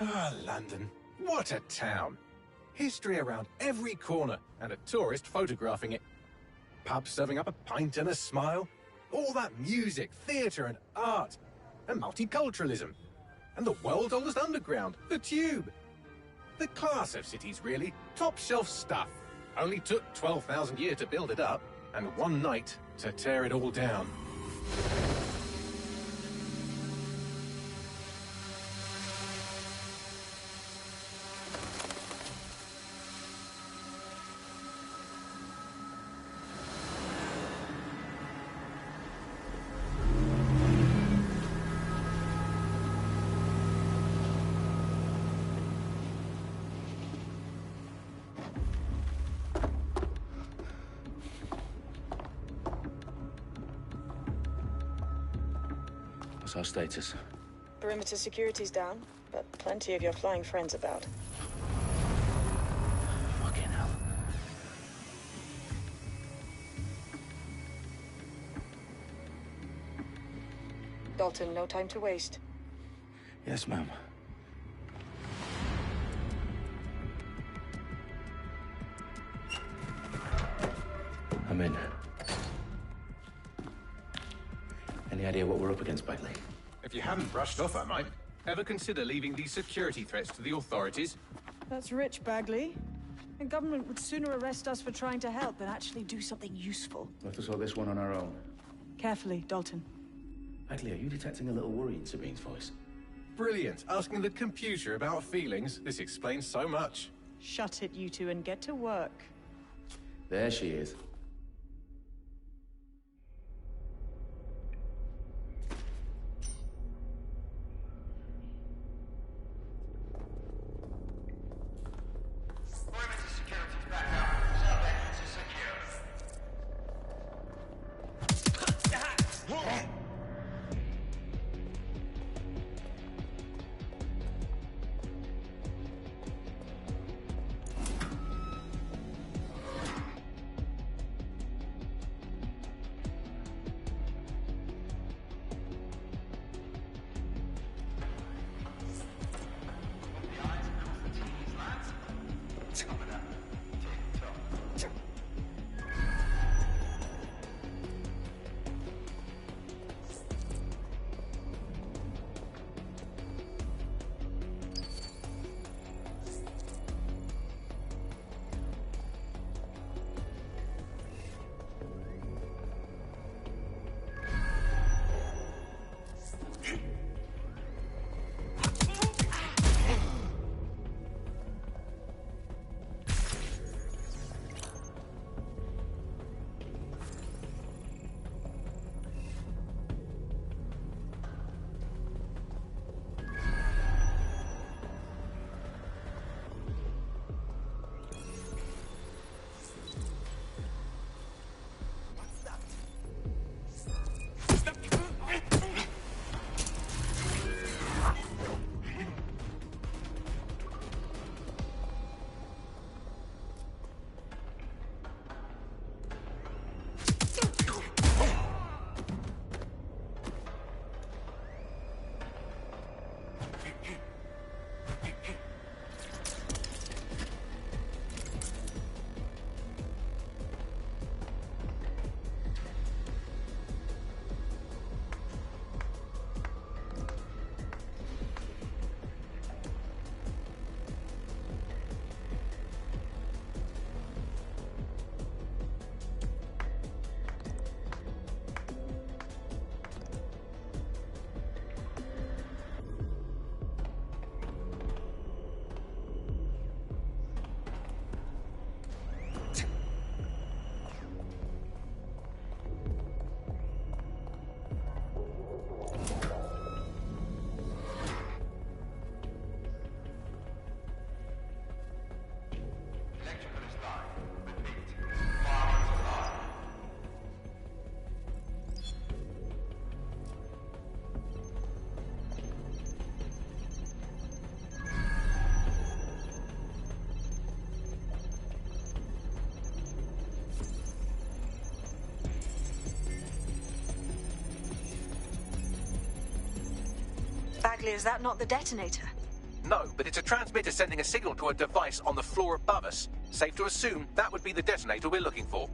Ah, London. What a town. History around every corner, and a tourist photographing it. Pubs serving up a pint and a smile. All that music, theatre and art. And multiculturalism. And the world's oldest underground, the Tube. The class of cities, really. Top shelf stuff. Only took 12,000 years to build it up, and one night to tear it all down. What's our status? Perimeter security's down, but plenty of your flying friends about. Fucking hell. Dalton, no time to waste. Yes, ma'am. I'm in. Any idea what we're up against, Bagley? If you haven't brushed off, I might. Ever consider leaving these security threats to the authorities? That's rich, Bagley. The government would sooner arrest us for trying to help than actually do something useful. We'll have to sort this one on our own. Carefully, Dalton. Bagley, are you detecting a little worry in Sabine's voice? Brilliant. Asking the computer about feelings. This explains so much. Shut it, you two, and get to work. There she is. Bagley, is that not the detonator? No, but it's a transmitter sending a signal to a device on the floor above us. Safe to assume that would be the detonator we're looking for.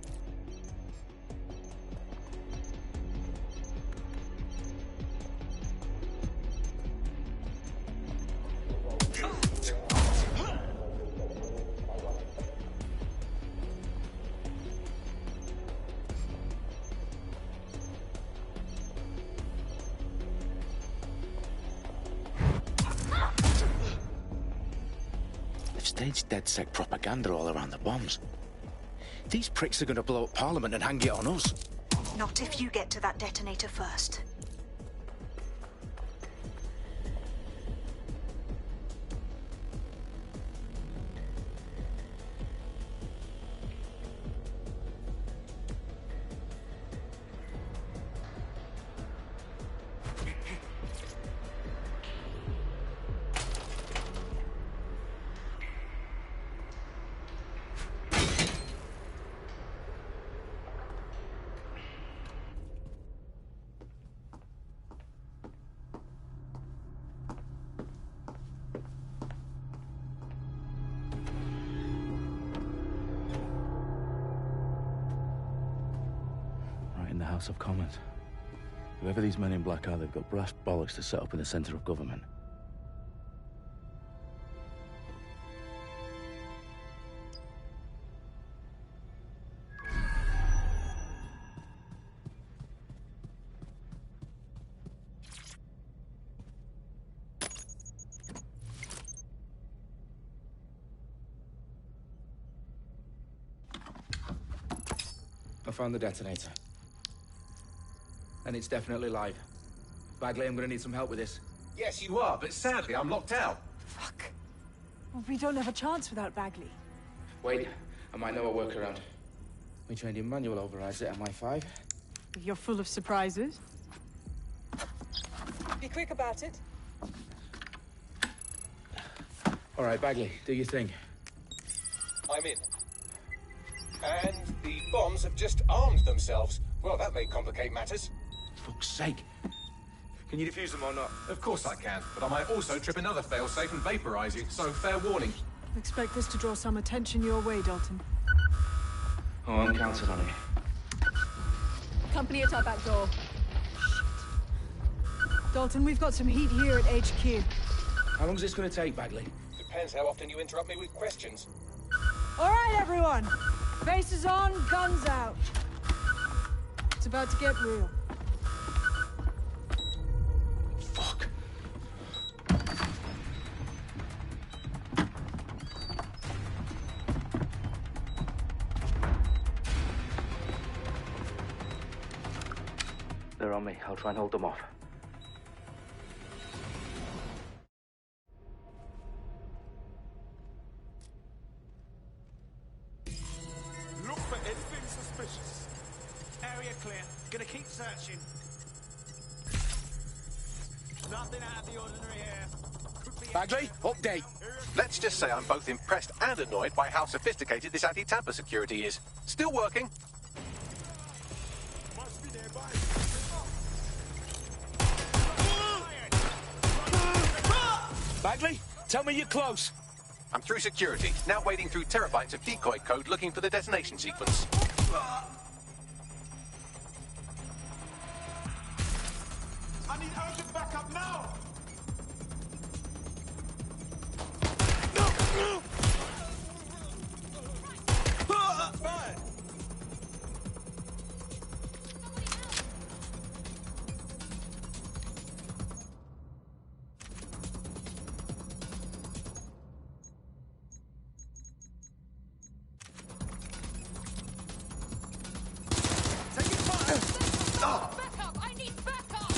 They've staged DedSec propaganda all around the bombs. These pricks are going to blow up Parliament and hang it on us. Not if you get to that detonator first. Right in the House of Commons. Whoever these men in black are, they've got brass bollocks to set up in the centre of government. I found the detonator. And it's definitely live. Bagley, I'm gonna need some help with this. Yes, you are, but sadly I'm locked out. Fuck. Well, we don't have a chance without Bagley. Wait, I might know a workaround. We trained in manual overrides at MI5. You're full of surprises. Be quick about it. All right, Bagley, do your thing. I'm in. And the bombs have just armed themselves. Well, that may complicate matters. Fuck's sake. Can you defuse them or not? Of course I can, but I might also trip another failsafe and vaporize you, so fair warning. Expect this to draw some attention your way, Dalton. Oh, I'm counting on it. Company at our back door. Shit. Dalton, we've got some heat here at HQ. How long is this gonna take, Bagley? Depends how often you interrupt me with questions. All right, everyone. Faces on, guns out. It's about to get real. Fuck. They're on me. I'll try and hold them off. Look for anything suspicious. Area clear. Gonna keep searching. Nothing out of the ordinary here. Could be Bagley, update. Let's just say I'm both impressed and annoyed by how sophisticated this anti-tamper security is. Still working. Must be nearby. Bagley, tell me you're close. I'm through security, now wading through terabytes of decoy code looking for the detonation sequence. I need urgent backup now. Fire! Backup! I need backup!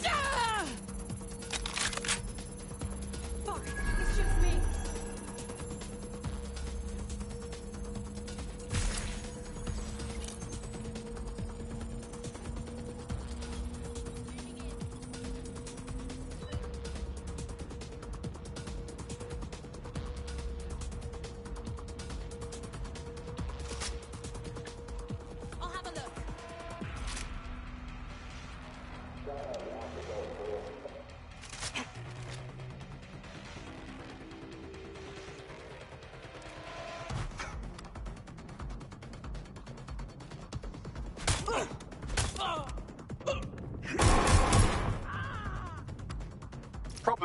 Ah!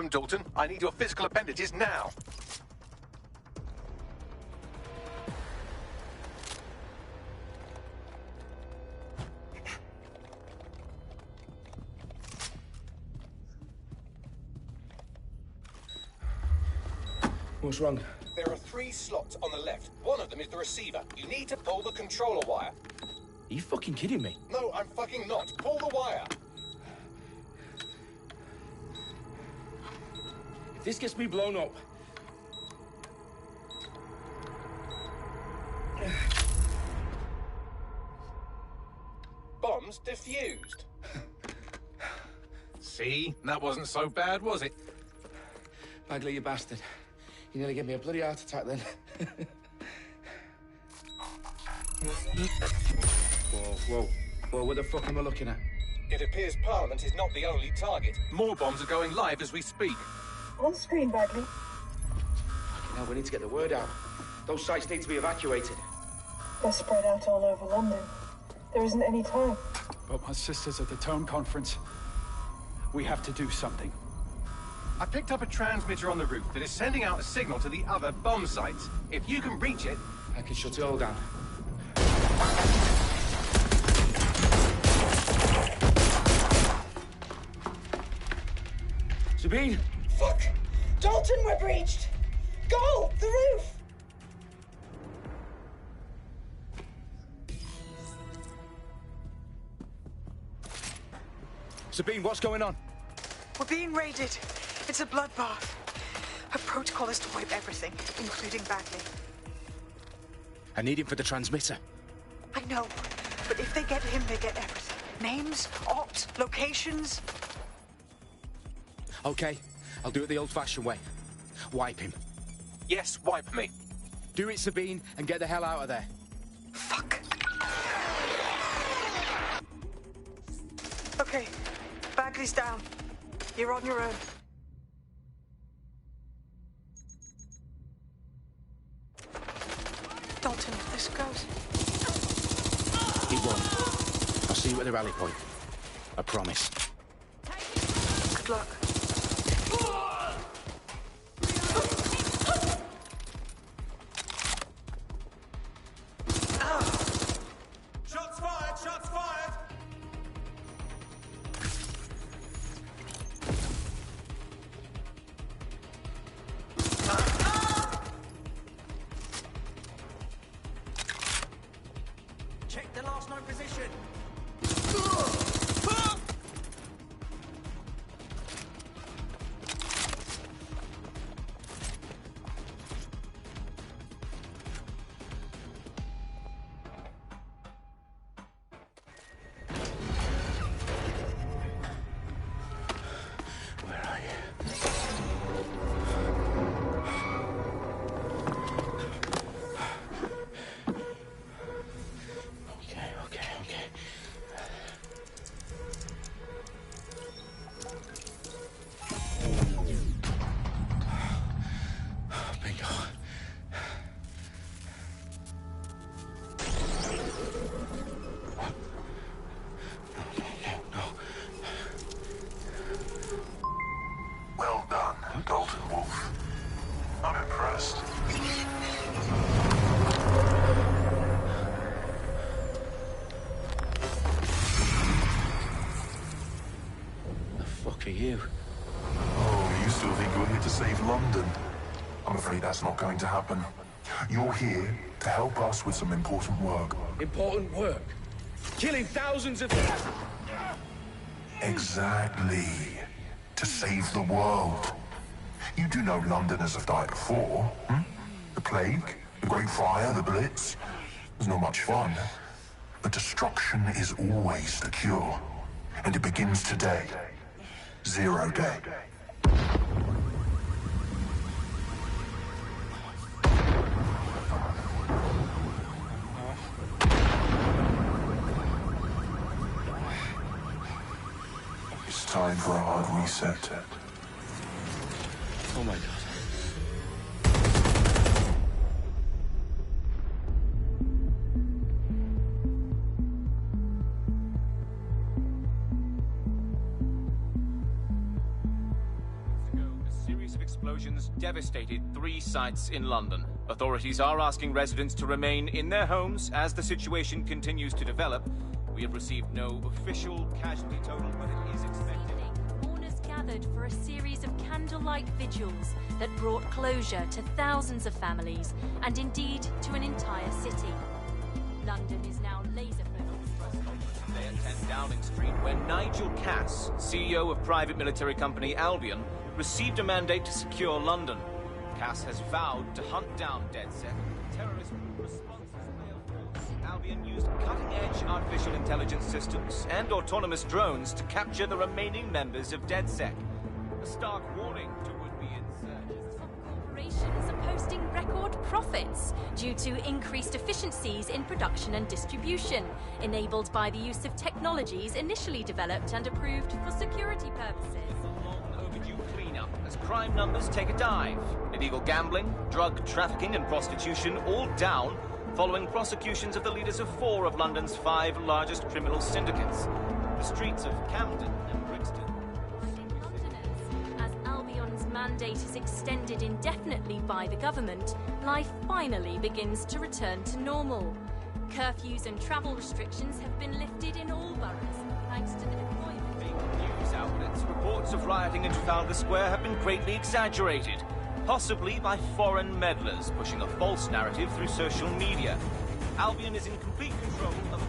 him, Dalton. I need your physical appendages now. What's wrong? There are 3 slots on the left. One of them is the receiver. You need to pull the controller wire. Are you fucking kidding me? No, I'm fucking not. Pull the wire. If this gets me blown up... Bombs defused. See? That wasn't so bad, was it? Bagley, you bastard. You nearly gave me a bloody heart attack then. Whoa, what the fuck am I looking at? It appears Parliament is not the only target. More bombs are going live as we speak. On screen, Bagley. Now we need to get the word out. Those sites need to be evacuated. They're spread out all over London. There isn't any time. But my sister's at the town conference. We have to do something. I picked up a transmitter on the roof that is sending out a signal to the other bomb sites. If you can reach it... I can shut it all down. Sabine! Fuck! Dalton, we're breached! Go! The roof! Sabine, what's going on? We're being raided. It's a bloodbath. Her protocol is to wipe everything, including Bagley. I need him for the transmitter. I know, but if they get him, they get everything. Names, ops, locations. Okay, I'll do it the old-fashioned way. Wipe him. Yes, wipe me. Do it, Sabine, and get the hell out of there. Fuck. Okay, Bagley's down. You're on your own. Dalton, if this goes... He won't. I'll see you at the rally point. I promise. Good luck. Shots fired! Shots fired! Check the last known position. Where are you? Okay. Bingo. No. Well done, Dalton Wolf. I'm impressed. The fuck are you? Oh, you still think you're here to save London? I'm afraid that's not going to happen. You're here to help us with some important work. Important work. Killing thousands of... Exactly. To save the world. You do know Londoners have died before, hmm? The Plague, the Great Fire, the Blitz. It's not much fun. But destruction is always the cure. And it begins today. Zero Day. It's time for a hard reset. Oh my God. devastated 3 sites in London. Authorities are asking residents to remain in their homes as the situation continues to develop. We have received no official casualty total, but it is expected. Mourners gathered for a series of candlelight vigils that brought closure to thousands of families and indeed to an entire city. London is now laser-focused. Today at 10 Downing Street, when Nigel Cass, CEO of private military company Albion, received a mandate to secure London. Cass has vowed to hunt down DedSec. Terrorist responses failed. Albion used cutting-edge artificial intelligence systems and autonomous drones to capture the remaining members of DedSec. A stark warning to would-be insurgents. Corporations are posting record profits due to increased efficiencies in production and distribution, enabled by the use of technologies initially developed and approved for security purposes. As crime numbers take a dive. Illegal gambling, drug trafficking and prostitution all down following prosecutions of the leaders of 4 of London's 5 largest criminal syndicates. The streets of Camden and Brixton. Londoners, as Albion's mandate is extended indefinitely by the government, life finally begins to return to normal. Curfews and travel restrictions have been lifted in all boroughs, thanks to the deployment. News outlets, reports of rioting in Trafalgar Square have been greatly exaggerated, possibly by foreign meddlers pushing a false narrative through social media. Albion is in complete control of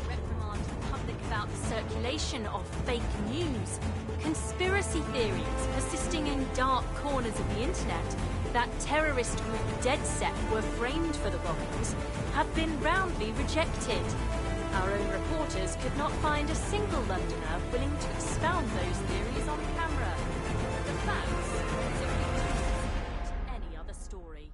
reprimand the public about the circulation of fake news, conspiracy theories persisting in dark corners of the internet that terrorist group DedSec were framed for the bombings have been roundly rejected. Our own reporters could not find a single Londoner willing to expound those theories on camera. The facts simply don't support any other story.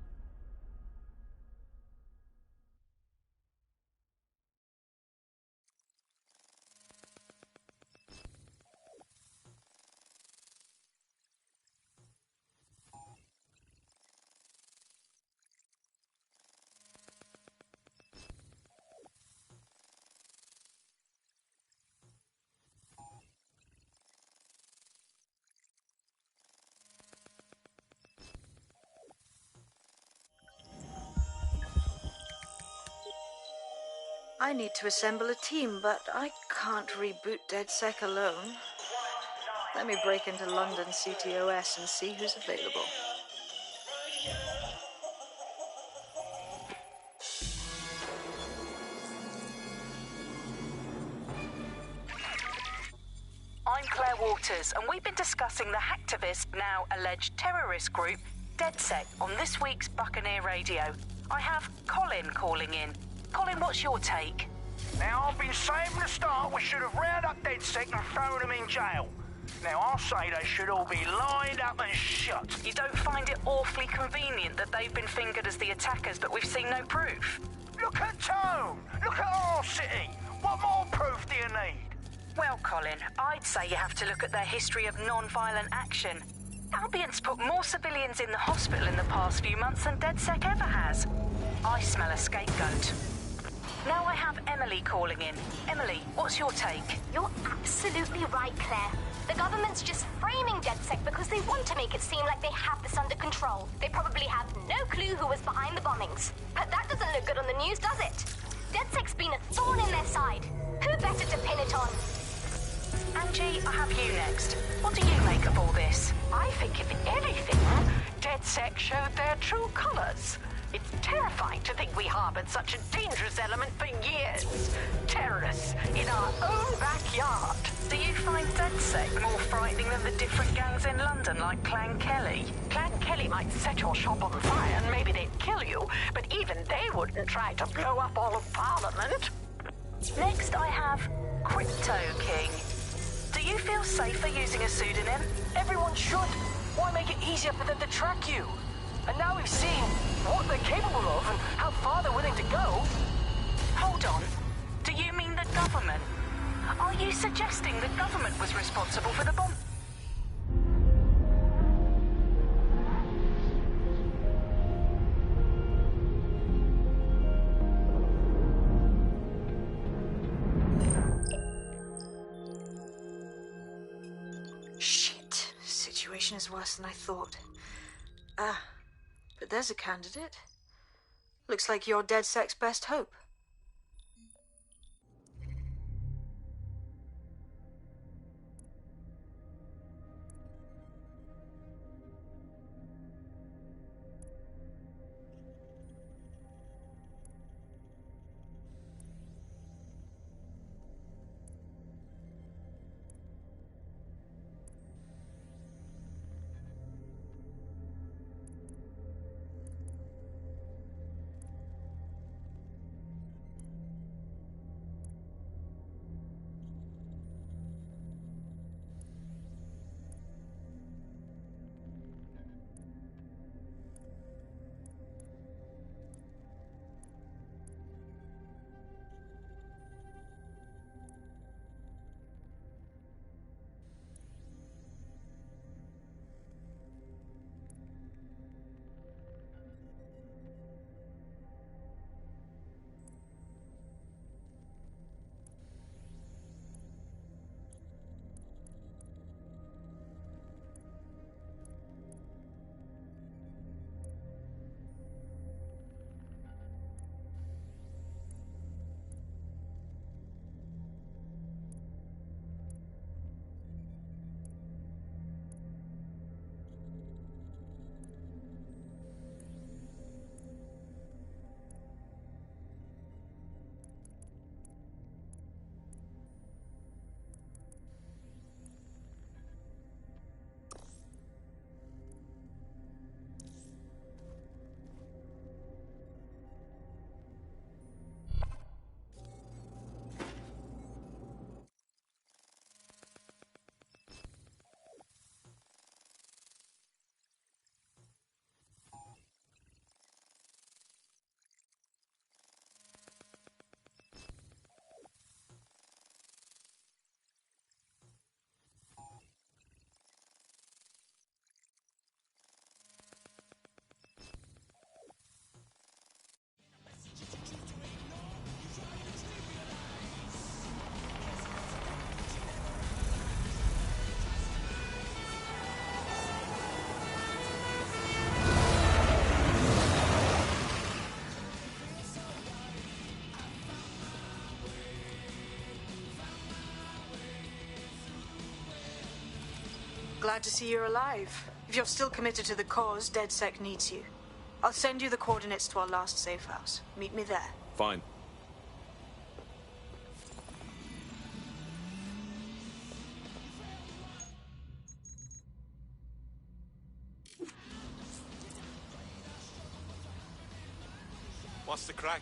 I need to assemble a team, but I can't reboot DedSec alone. Let me break into London CTOS and see who's available. I'm Claire Waters, and we've been discussing the hacktivist, now alleged terrorist group, DedSec, on this week's Buccaneer Radio. I have Colin calling in. Colin, what's your take? Now, I've been saying from the start we should have rounded up DedSec and thrown them in jail. Now, I'll say they should all be lined up and shot. You don't find it awfully convenient that they've been fingered as the attackers, but we've seen no proof? Look at Tone! Look at our city! What more proof do you need? Well, Colin, I'd say you have to look at their history of non-violent action. Albion's put more civilians in the hospital in the past few months than DedSec ever has. I smell a scapegoat. Now I have Emily calling in. Emily, what's your take? You're absolutely right, Claire. The government's just framing DedSec because they want to make it seem like they have this under control. They probably have no clue who was behind the bombings. But that doesn't look good on the news, does it? DedSec's been a thorn in their side. Who better to pin it on? Angie, I have you next. What do you make of all this? I think, if anything, DedSec showed their true colors. It's terrifying to think we harbored such a dangerous element for years. Terrorists in our own backyard. Do you find DedSec more frightening than the different gangs in London, like Clan Kelly? Clan Kelly might set your shop on fire and maybe they'd kill you, but even they wouldn't try to blow up all of Parliament. Next, I have Crypto King. Do you feel safer using a pseudonym? Everyone should. Why make it easier for them to track you? And now we've seen what they're capable of and how far they're willing to go. Hold on. Do you mean the government? Are you suggesting the government was responsible for the bomb? Shit. Situation is worse than I thought. Ah, but there's a candidate. Looks like you're DedSec's best hope. Glad to see you're alive. If you're still committed to the cause, DedSec needs you. I'll send you the coordinates to our last safe house. Meet me there. Fine. What's the crack?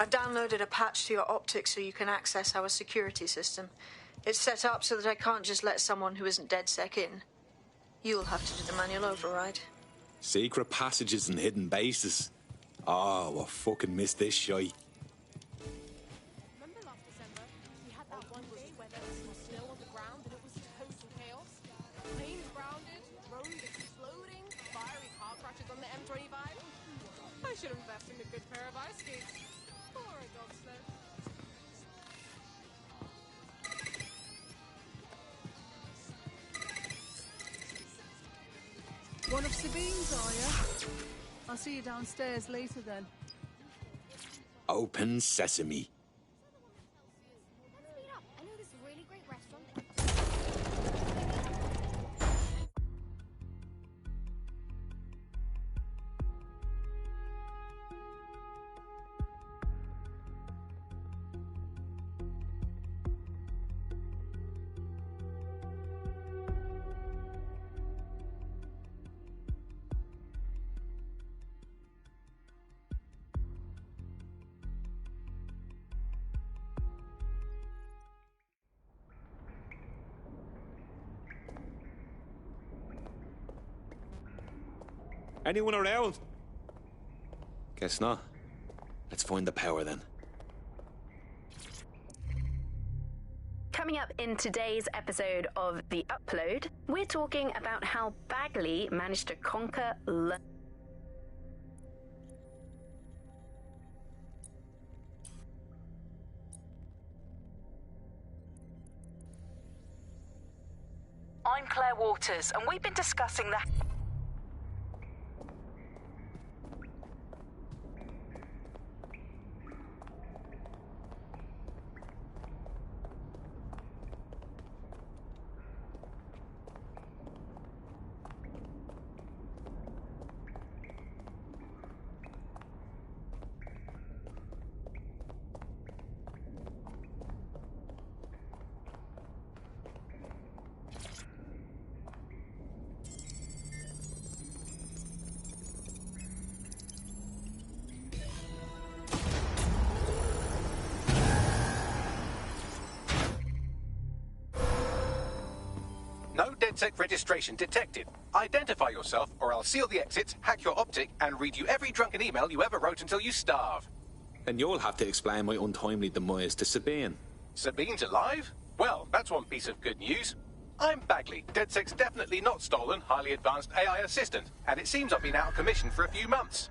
I've downloaded a patch to your optics so you can access our security system. It's set up so that I can't just let someone who isn't DedSec in. You'll have to do the manual override. Secret passages and hidden bases. Oh, I fucking missed this shite. Sabine's, are you? I'll see you downstairs later then. Open sesame. Anyone around? Guess not. Let's find the power then. Coming up in today's episode of The Upload, we're talking about how Bagley managed to conquer London. I'm Claire Waters, and we've been discussing the... No DedSec registration detected. Identify yourself, or I'll seal the exits, hack your optic, and read you every drunken email you ever wrote until you starve. And you'll have to explain my untimely demise to Sabine. Sabine's alive? Well, that's one piece of good news. I'm Bagley, DedSec's definitely not stolen, highly advanced AI assistant, and it seems I've been out of commission for a few months.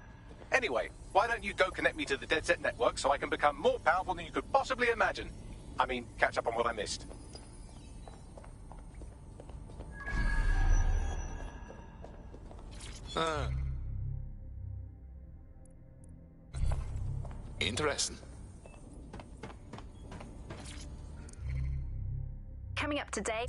Anyway, why don't you go connect me to the DedSec network so I can become more powerful than you could possibly imagine? I mean, catch up on what I missed. Interesting. Coming up today...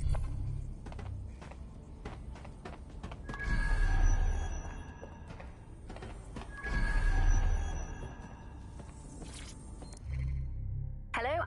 Hello?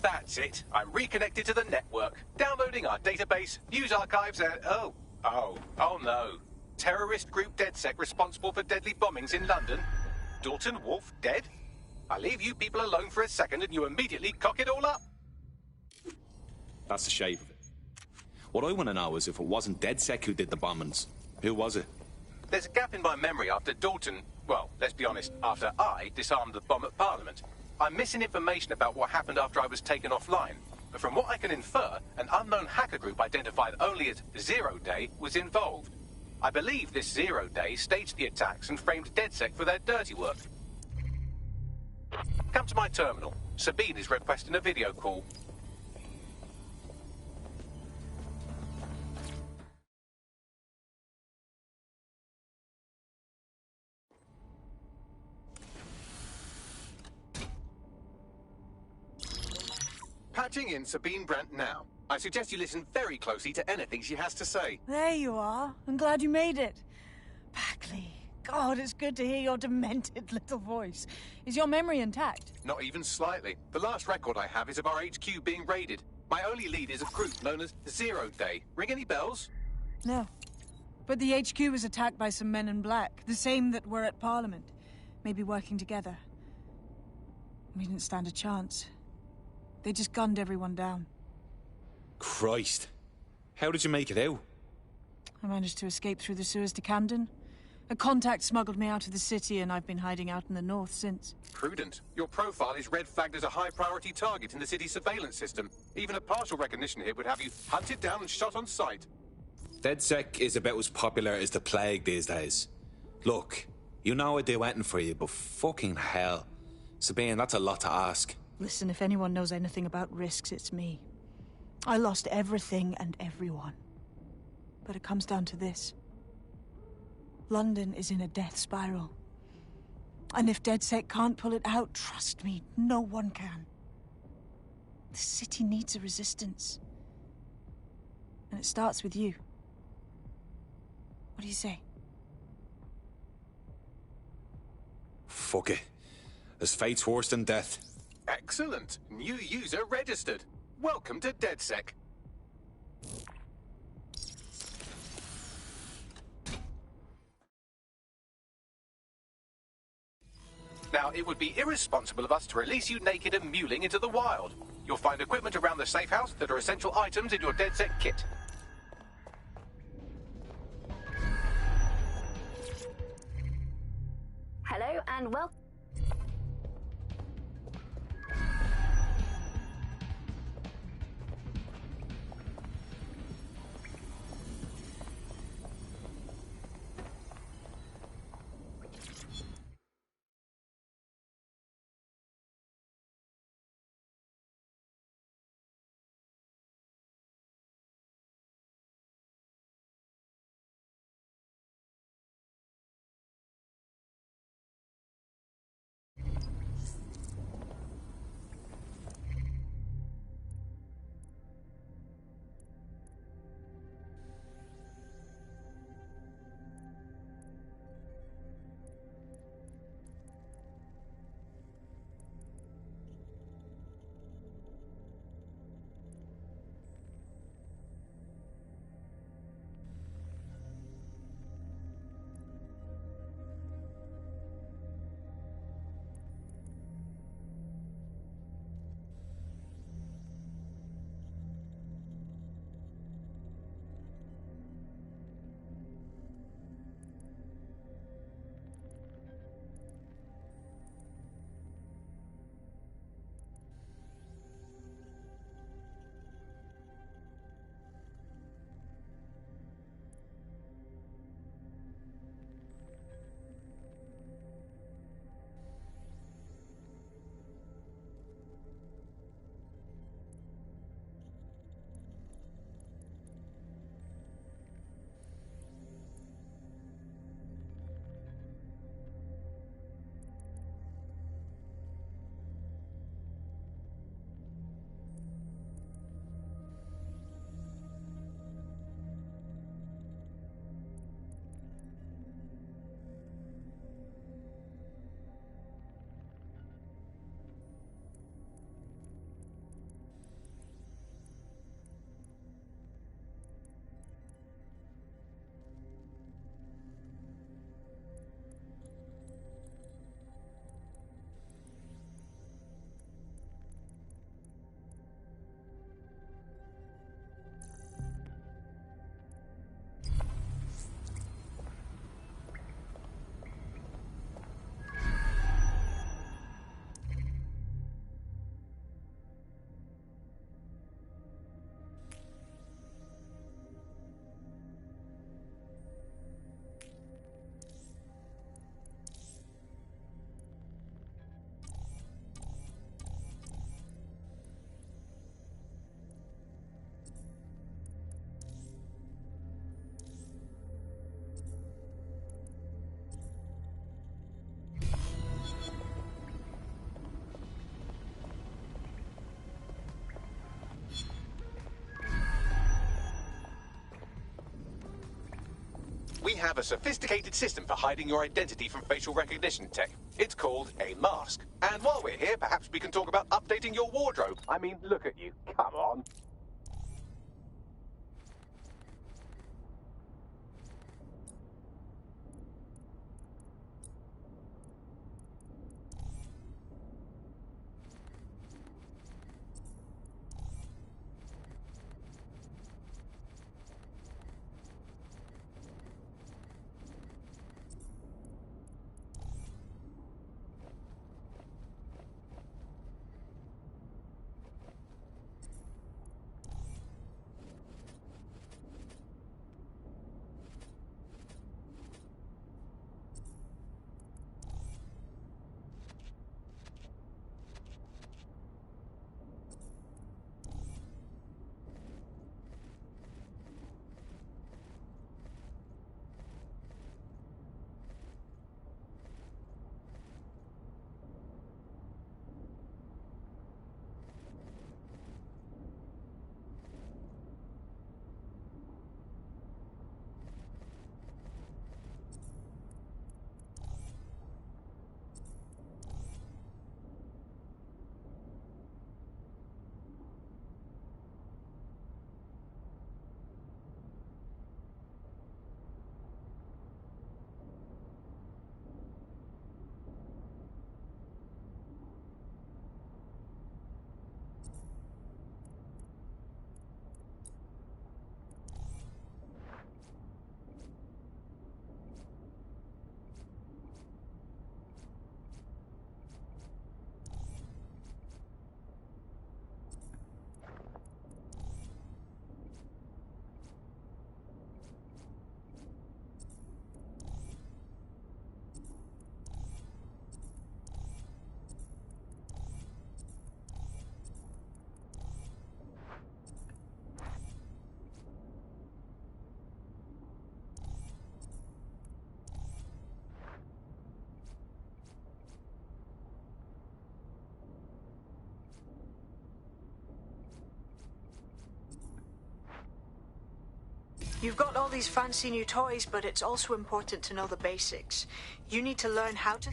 That's it. I'm reconnected to the network. Downloading our database, news archives, and... Oh no. Terrorist group DedSec responsible for deadly bombings in London. Dalton Wolf dead? I leave you people alone for a second and you immediately cock it all up. That's the shape of it. What I want to know is if it wasn't DedSec who did the bombings, who was it? There's a gap in my memory after Dalton... Well, let's be honest, after I disarmed the bomb at Parliament. I'm missing information about what happened after I was taken offline. But from what I can infer, an unknown hacker group identified only as Zero Day was involved. I believe this Zero Day staged the attacks and framed DedSec for their dirty work. Come to my terminal. Sabine is requesting a video call. Patching in Sabine Brandt now. I suggest you listen very closely to anything she has to say. There you are. I'm glad you made it. Bagley. God, it's good to hear your demented little voice. Is your memory intact? Not even slightly. The last record I have is of our HQ being raided. My only lead is a group known as Zero Day. Ring any bells? No. But the HQ was attacked by some men in black, the same that were at Parliament. Maybe working together. We didn't stand a chance. They just gunned everyone down. Christ. How did you make it out? I managed to escape through the sewers to Camden. A contact smuggled me out of the city, and I've been hiding out in the north since. Prudent. Your profile is red flagged as a high-priority target in the city's surveillance system. Even a partial recognition hit would have you hunted down and shot on sight. DedSec is about as popular as the plague these days. Look, you know I'd do anything for you, but fucking hell. Sabine, that's a lot to ask. Listen, if anyone knows anything about risks, it's me. I lost everything and everyone. But it comes down to this. London is in a death spiral. And if DedSec can't pull it out, trust me, no one can. The city needs a resistance. And it starts with you. What do you say? Fuck it. As fate's worse than death. Excellent. New user registered. Welcome to DedSec. Now, it would be irresponsible of us to release you naked and mewling into the wild. You'll find equipment around the safe house that are essential items in your DedSec kit. Hello and welcome. We have a sophisticated system for hiding your identity from facial recognition tech. It's called a mask. And while we're here, perhaps we can talk about updating your wardrobe. I mean, look at you. Come on. You've got all these fancy new toys, but it's also important to know the basics. You need to learn how to...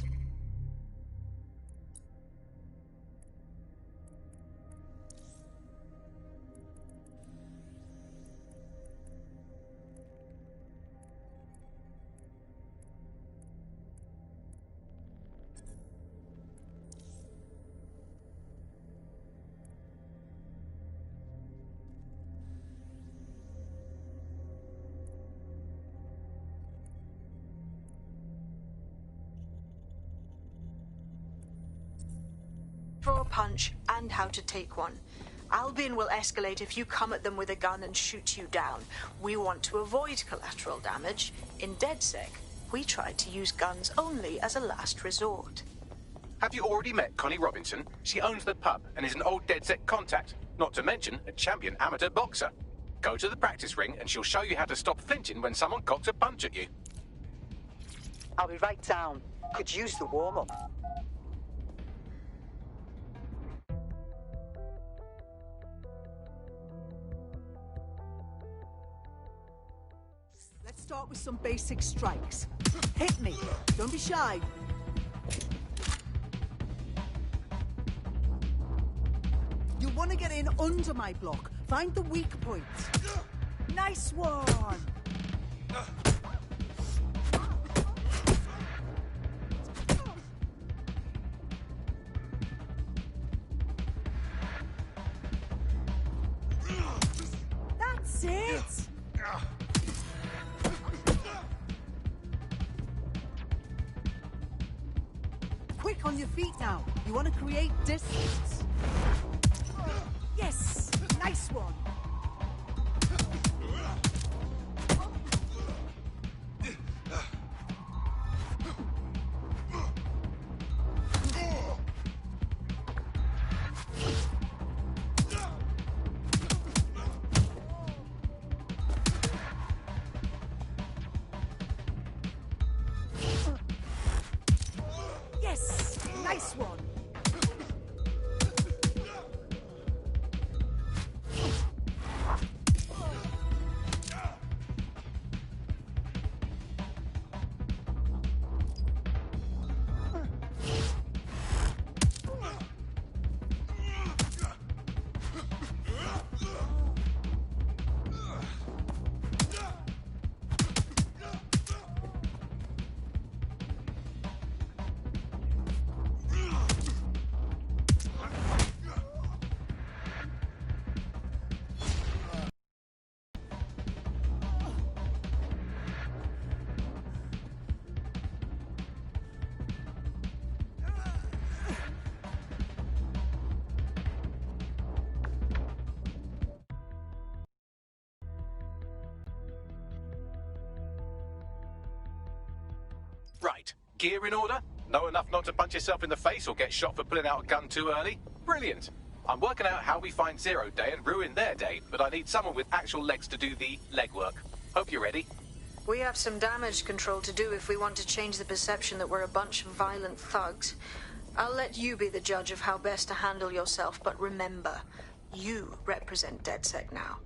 throw a punch and how to take one. Albion will escalate if you come at them with a gun and shoot you down. We want to avoid collateral damage. In DedSec, we try to use guns only as a last resort. Have you already met Connie Robinson? She owns the pub and is an old DedSec contact, not to mention a champion amateur boxer. Go to the practice ring and she'll show you how to stop flinching when someone cocks a punch at you. I'll be right down. Could use the warm-up. Let's start with some basic strikes. Hit me. Don't be shy. You want to get in under my block. Find the weak points. Nice one. That's it. Quick on your feet now. You want to create distance. Yes! Nice one! Yes! Nice one! Right. Gear in order? Know enough not to punch yourself in the face or get shot for pulling out a gun too early? Brilliant. I'm working out how we find Zero Day and ruin their day, but I need someone with actual legs to do the legwork. Hope you're ready. We have some damage control to do if we want to change the perception that we're a bunch of violent thugs. I'll let you be the judge of how best to handle yourself, but remember, you represent DedSec now.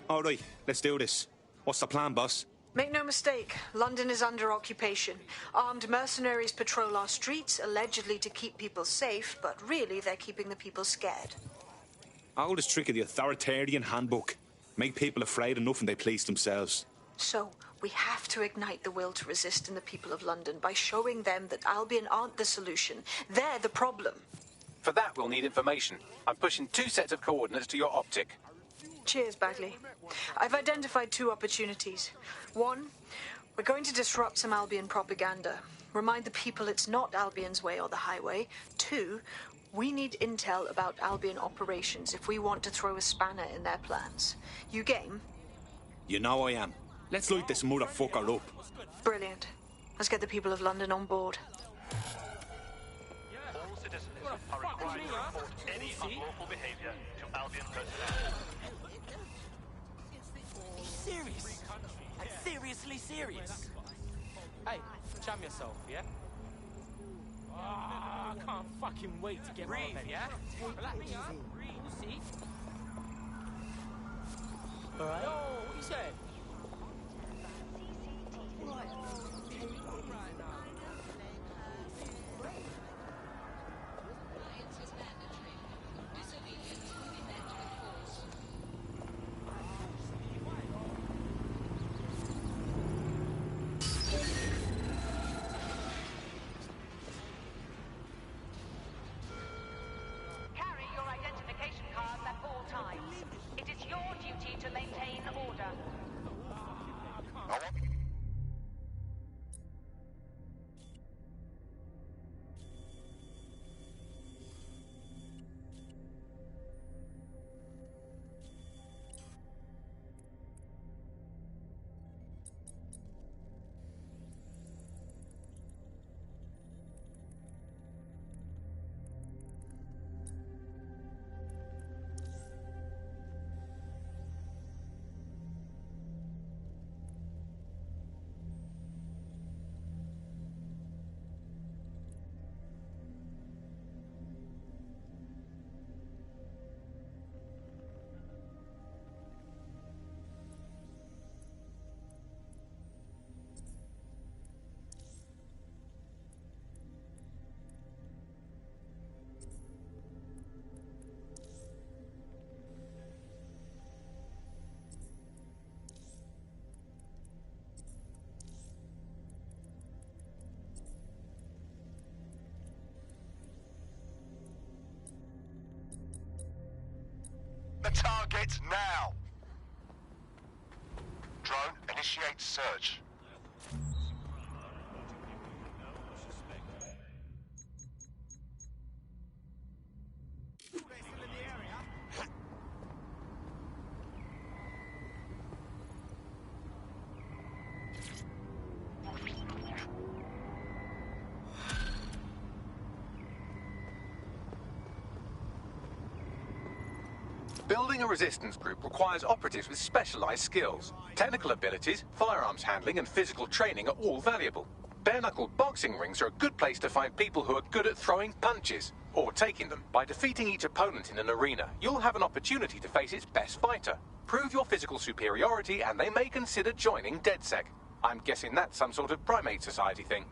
All right, let's do this. What's the plan, boss? Make no mistake, London is under occupation. Armed mercenaries patrol our streets, allegedly to keep people safe, but really they're keeping the people scared. Oldest trick of the authoritarian handbook. Make people afraid enough when they police themselves. So, we have to ignite the will to resist in the people of London by showing them that Albion aren't the solution. They're the problem. For that, we'll need information. I'm pushing 2 sets of coordinates to your optic. Cheers, Bagley. I've identified 2 opportunities. One, we're going to disrupt some Albion propaganda. Remind the people it's not Albion's way or the highway. 2, we need intel about Albion operations if we want to throw a spanner in their plans. You game? You know I am. Let's light this motherfucker up. Brilliant. Let's get the people of London on board. All citizens are required to report any unlawful behavior to Albion personnel. Are you serious? Like, seriously serious? Hey, jam yourself, yeah? Oh, I can't fucking wait to get breathe, yeah? Relax, breathe, you see? Alright. Yo, what you said? Carry your identification cards at all times. It is your duty to maintain order. The target now! Drone, initiate search. Building a resistance group requires operatives with specialized skills. Technical abilities, firearms handling, and physical training are all valuable. Bare-knuckle boxing rings are a good place to find people who are good at throwing punches, or taking them. By defeating each opponent in an arena, you'll have an opportunity to face its best fighter. Prove your physical superiority, and they may consider joining DedSec. I'm guessing that's some sort of primate society thing.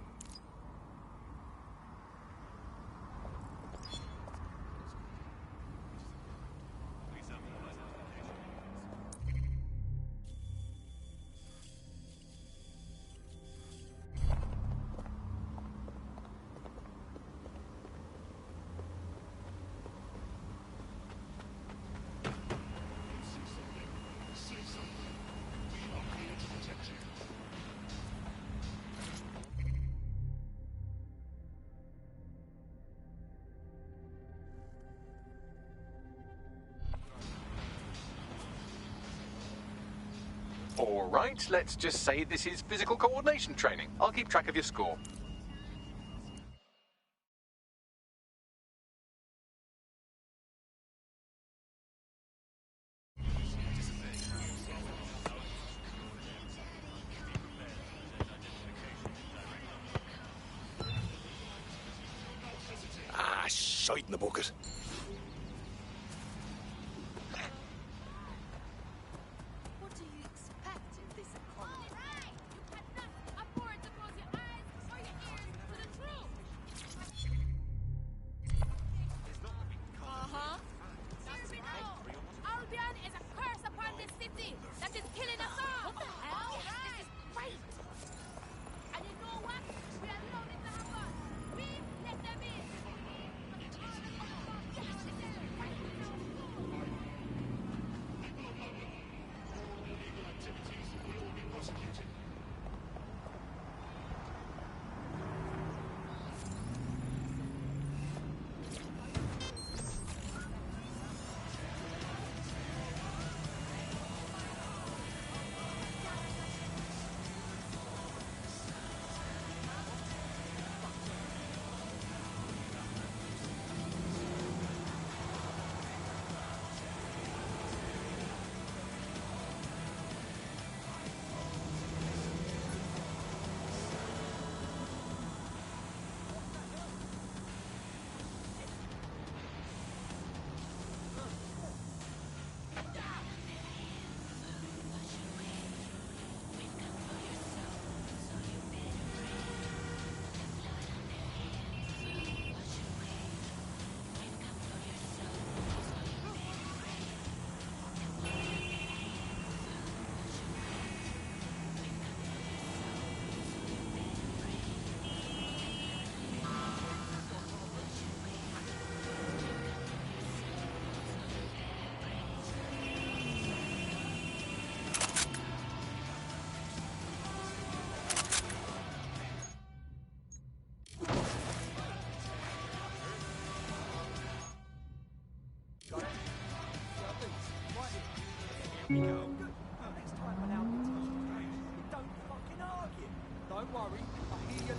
All right, let's just say this is physical coordination training. I'll keep track of your score. Ah, shite in the bucket.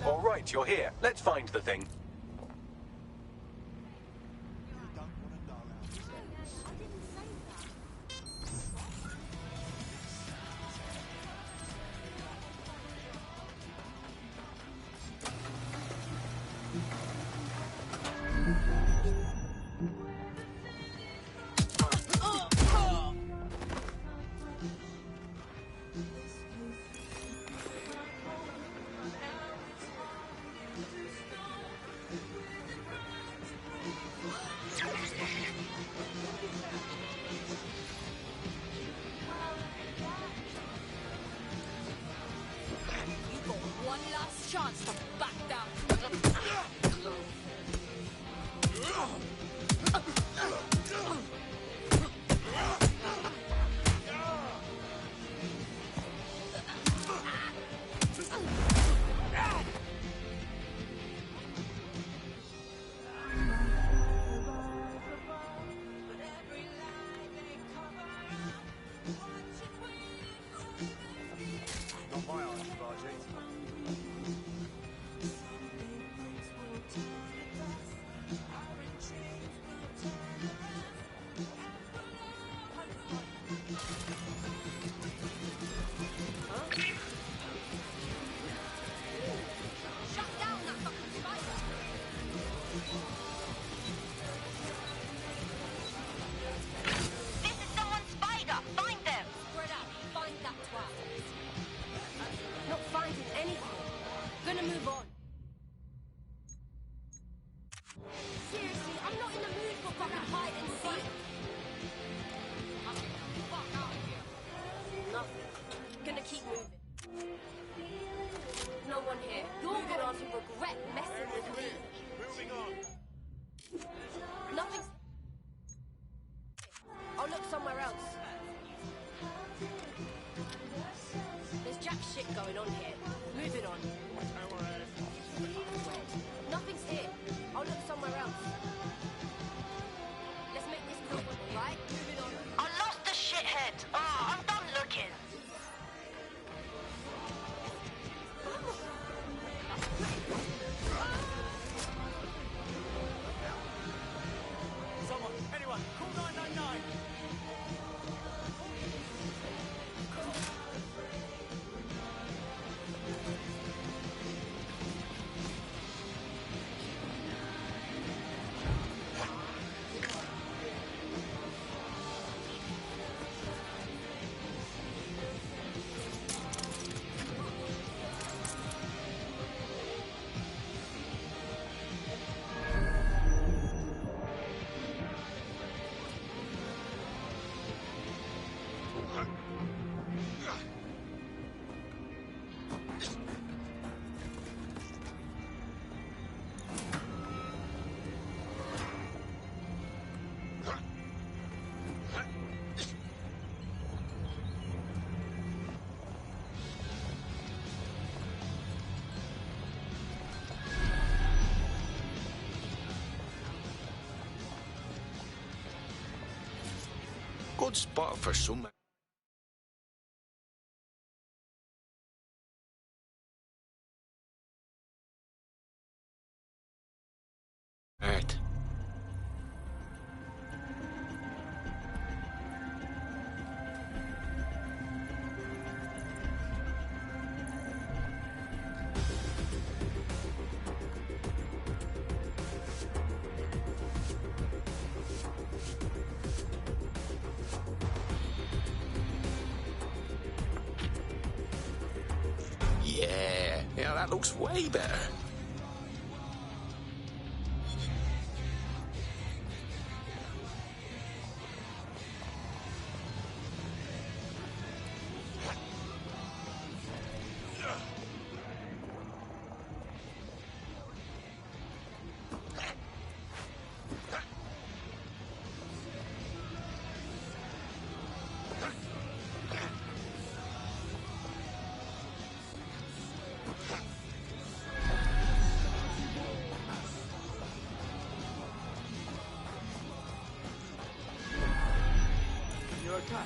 All right, you're here. Let's find the thing. Chance to back down. Not my eyes, Raji. Going on here. Moving on. Nothing's here. I'll look somewhere else. Let's make this quick, right? Moving on. I lost the shithead. Oh, I'm done looking. Someone, anyone, call 999. Good spot for some. Earth. Yeah, that looks way better. You okay?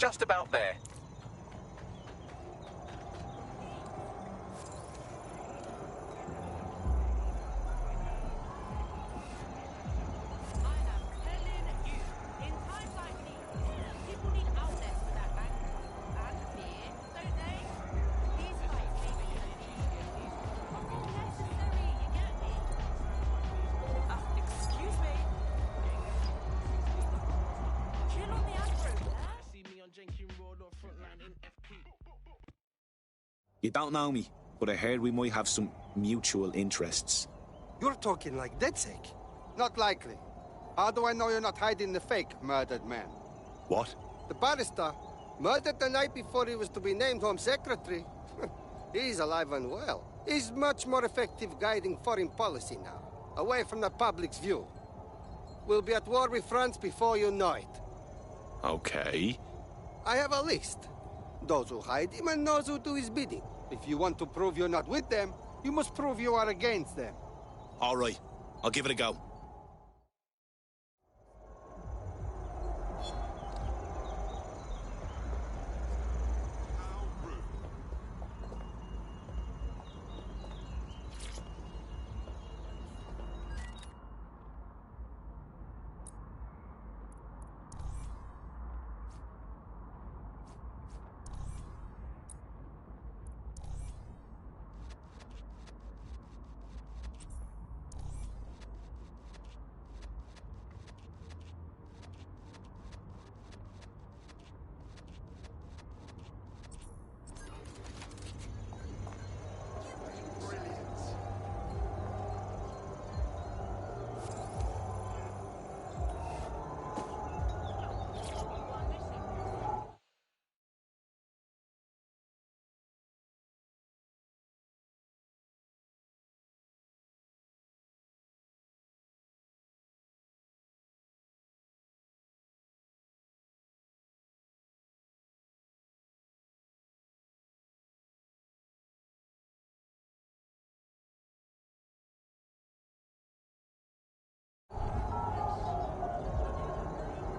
just about there. You don't know me, but I heard we might have some mutual interests. You're talking like DedSec. Not likely. How do I know you're not hiding the fake murdered man? What? The barrister, murdered the night before he was to be named Home Secretary. He's alive and well. He's much more effective guiding foreign policy now, away from the public's view. We'll be at war with France before you know it. Okay. I have a list. Those who hide him and those who do his bidding. If you want to prove you're not with them, you must prove you are against them. All right. I'll give it a go.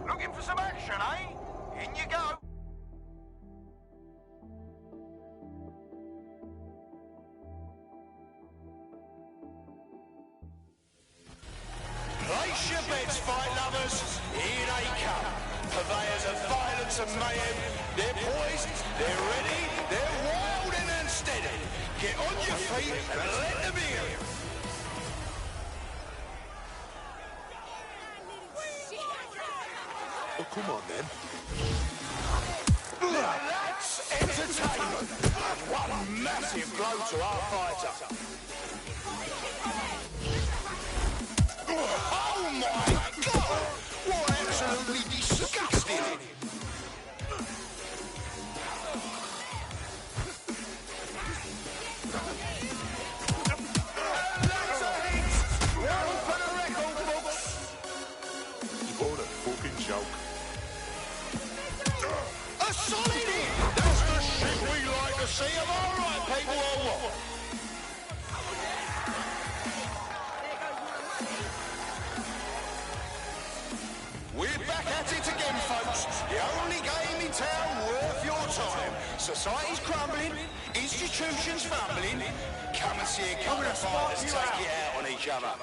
Looking for some action, eh? In you go. Place your bets, fight lovers. Here they come. Purveyors of violence and mayhem. They're poised, they're ready, they're wild and unsteady. Get on your feet and let them hear. Oh, come on, then. Now that's entertainment. One massive blow to our fighter. Oh my God! What absolutely disgusting! That's a hit! One for the record books! What a fucking joke. A solid hit! That's the shit we like to see. Am I right, people, or what? We're back at it again, folks. The only game in town worth your time. Society's crumbling, institutions fumbling. Come and see a couple of fighters take it out on each other.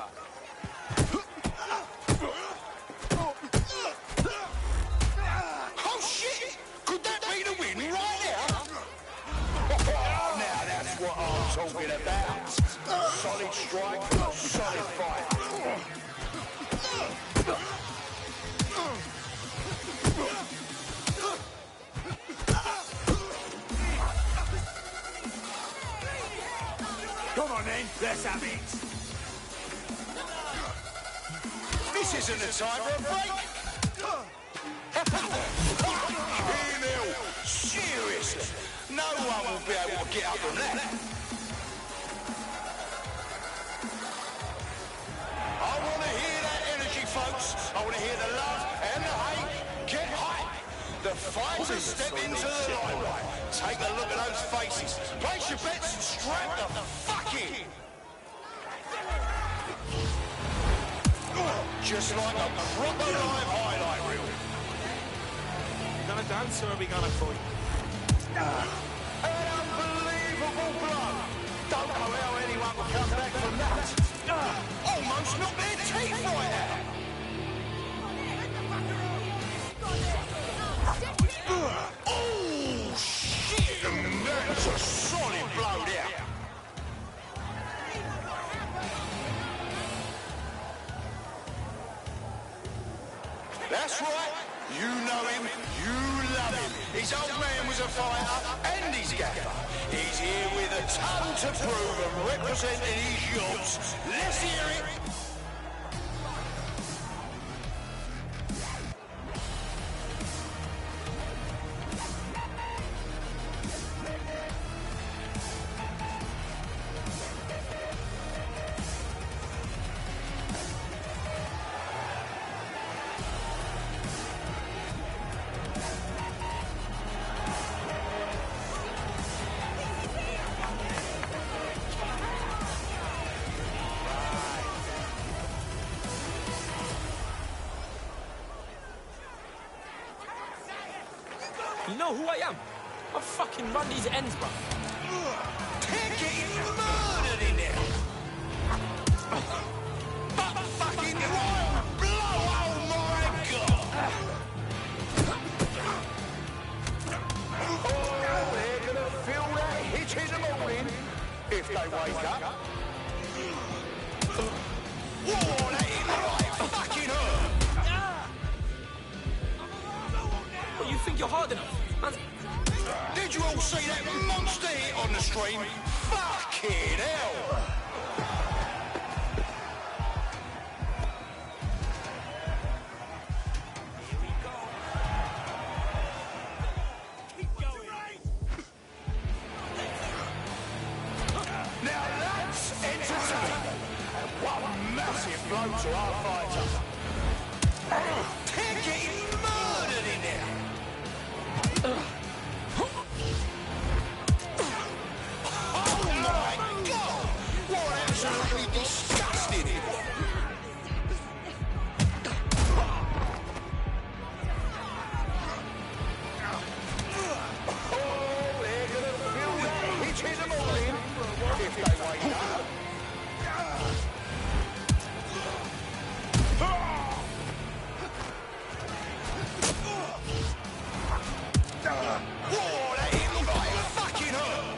Oh shit! Could that be the win right now? Oh, now that's what I'm talking about. Solid strike, solid fight. Come on then, let's have it. This isn't the time for a break. Kill, seriously, no one will be able to get up from that. I want to hear that energy, folks. I want to hear the love and the hate. Get hype. The fighters step into the limelight. Take a look at those faces. Place your bets and strap the fuck in. Just like a proper live highlight reel. You're gonna dance or are we gonna fight? An unbelievable blow. Don't know how anyone will come back from that. Almost knocked their teeth right out. Oh, shit! That's a solid blow there. That's right. You know him, you love him. His old man was a fighter and his gaffer. He's here with a ton to prove and representing his yachts. Let's hear it. You know who I am? I fucking run these ends, bro. They're getting murdered in there. But fucking royal blow, oh my God. Oh, they're gonna feel that hit in the morning if they wake up. Whoa, that hit right fucking hurt. What, you think you're hard enough? Man. Did you all see that monster hit on the stream? Fucking hell! Now that's entertainment! And one massive blow to our fighter. They're getting murdered in there! Oh my God! What absolutely disgusting! Oh, they're gonna feel that hit in the morning if they wake up. Whoa, that hit right fucking hurt!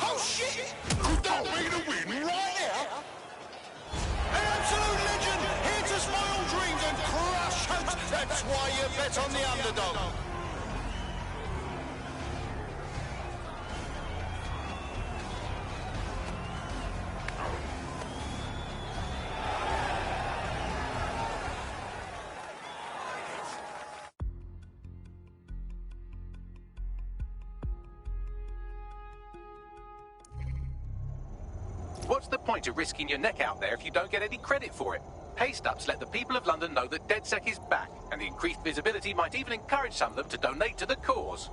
Oh shit! Could that be the win right now? An absolute legend, here to spoil dreams and crush hopes. That's why you bet on the underdog. What's the point of risking your neck out there if you don't get any credit for it? Pay stubs let the people of London know that DedSec is back, and the increased visibility might even encourage some of them to donate to the cause.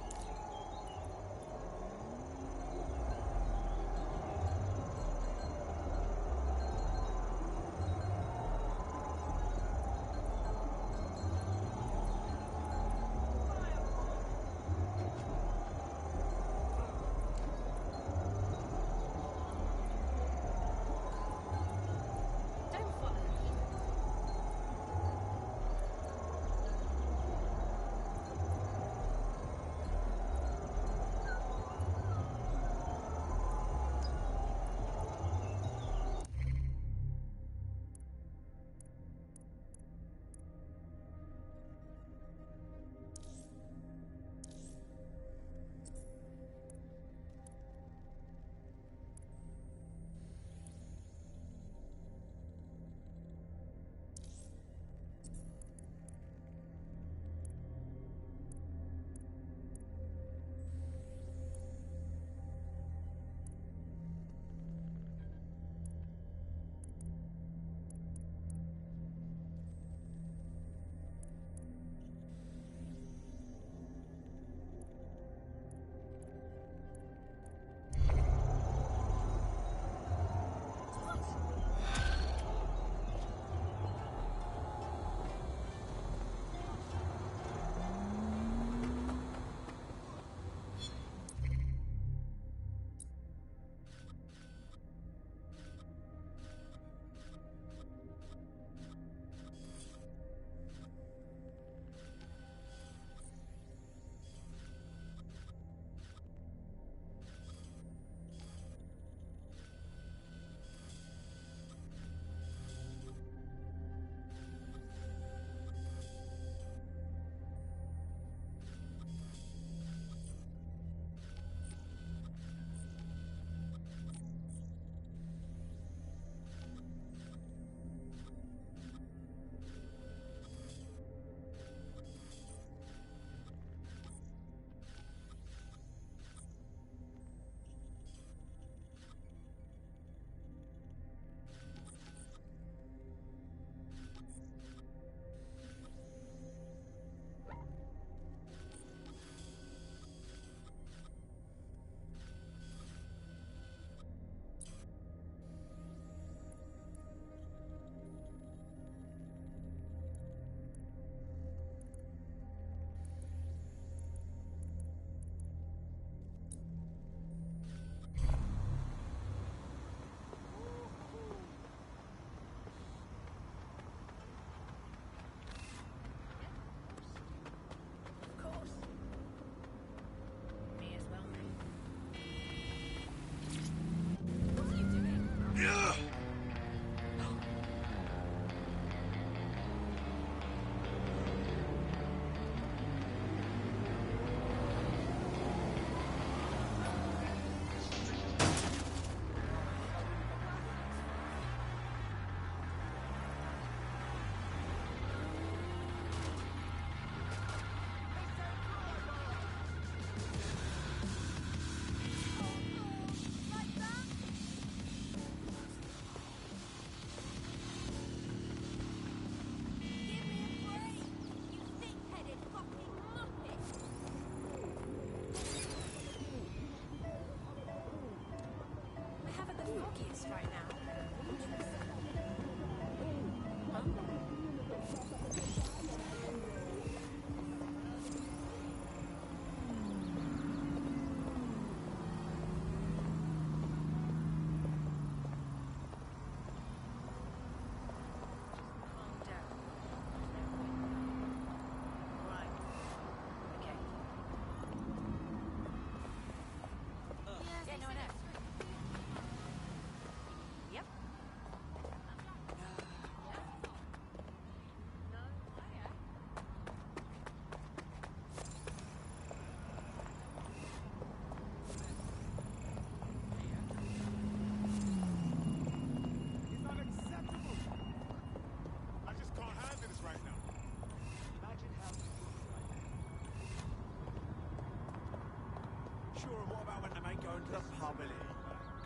sure, and what about when the mate going to the pub, innit?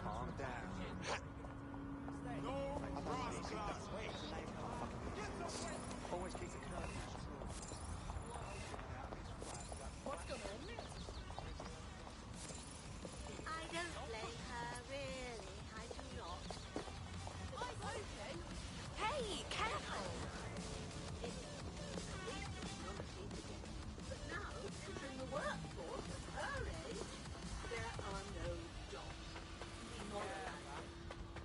Calm down. No, Always keeps it current. What's going on? I don't blame her, really. I do not. I'm okay. Hey, careful! But now, entering the workforce at her age, there are no jobs. Demoralizing.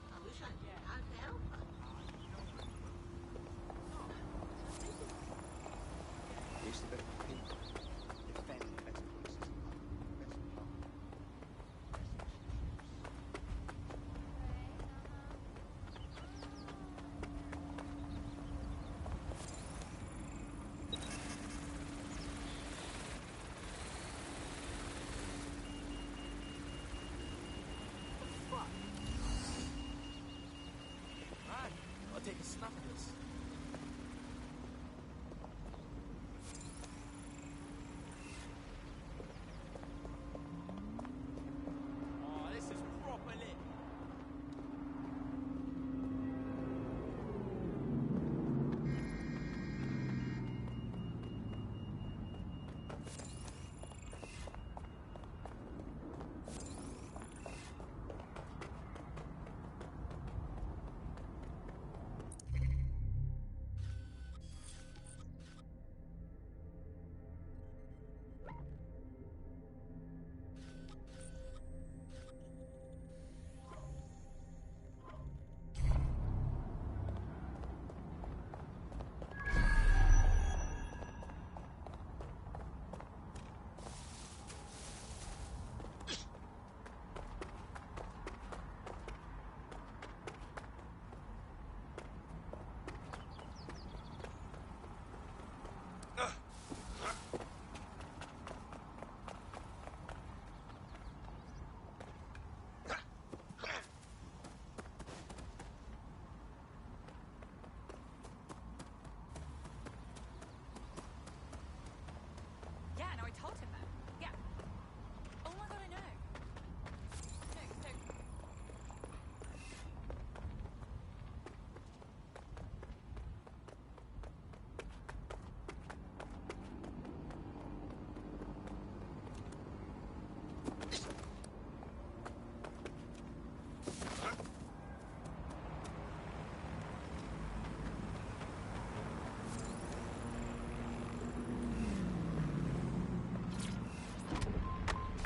I wish I knew how to help her. Used to be people. Defend better places. Right, I'll take a snap of this. Oh, this is proper lit. Yeah, no, I told him that. Yeah. Oh my god, I know. No.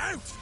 Out!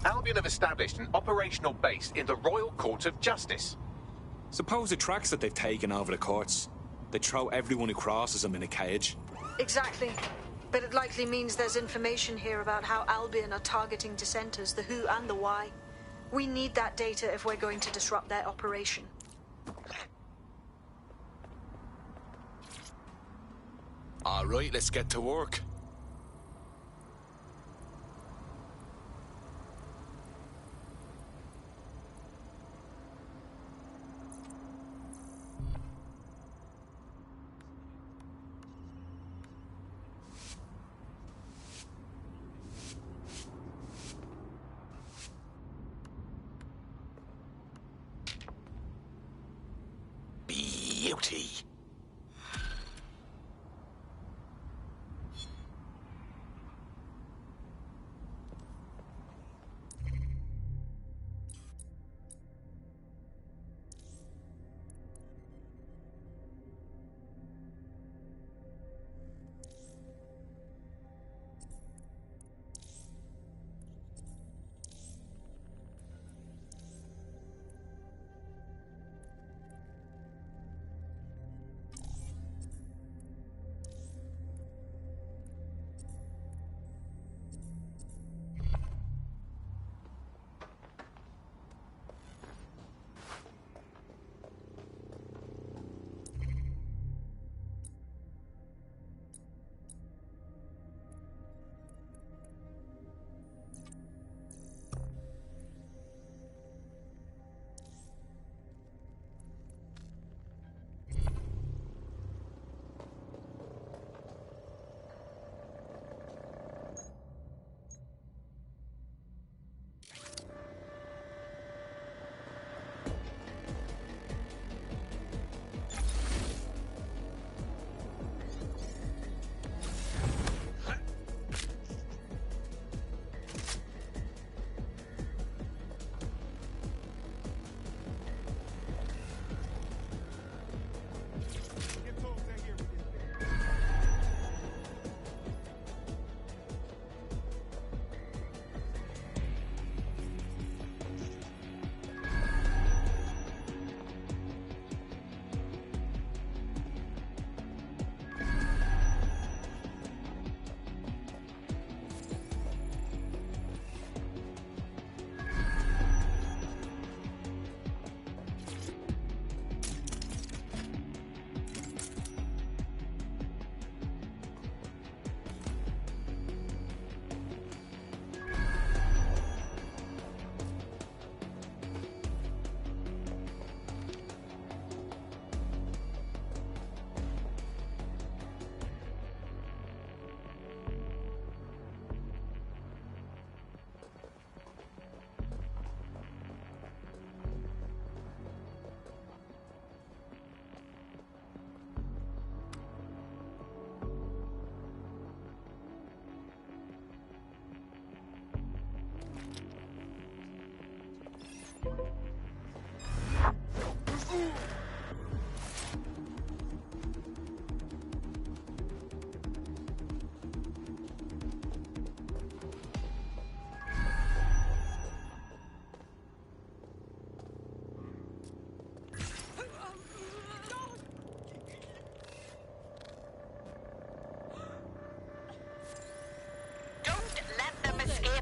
Albion have established an operational base in the Royal Court of Justice. Suppose the tracks that they've taken over the courts, they throw everyone who crosses them in a cage. Exactly. But it likely means there's information here about how Albion are targeting dissenters, the who and the why. We need that data if we're going to disrupt their operation. All right, let's get to work. Beauty.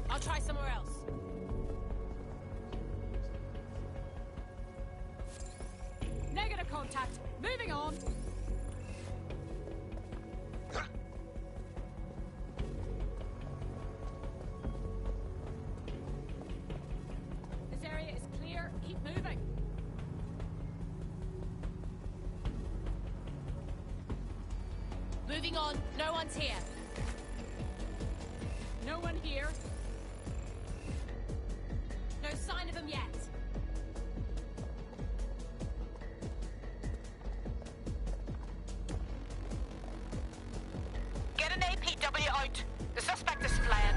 I'll try somewhere else. Negative contact. Moving on. This area is clear. Keep moving. Moving on. No one's here. No one here. No sign of them yet. Get an APW out. The suspect is fled.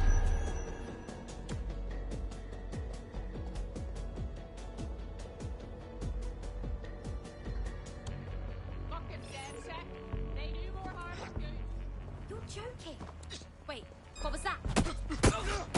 Fucking dead set. They do more harm than good. You're joking. Wait, what was that?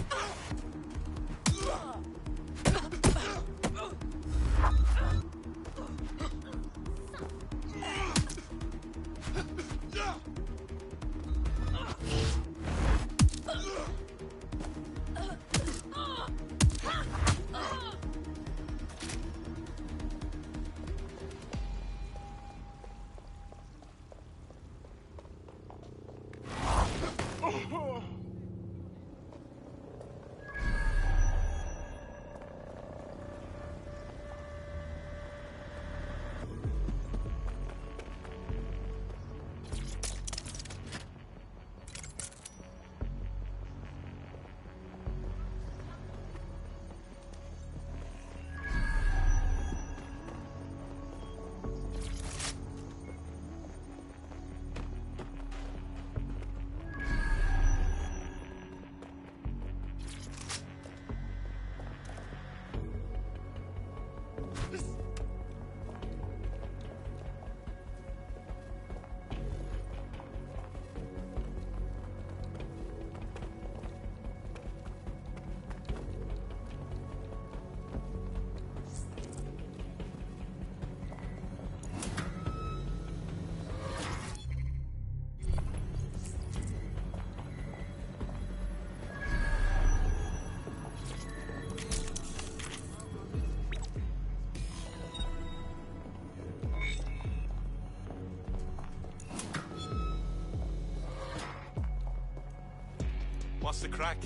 What's the crack?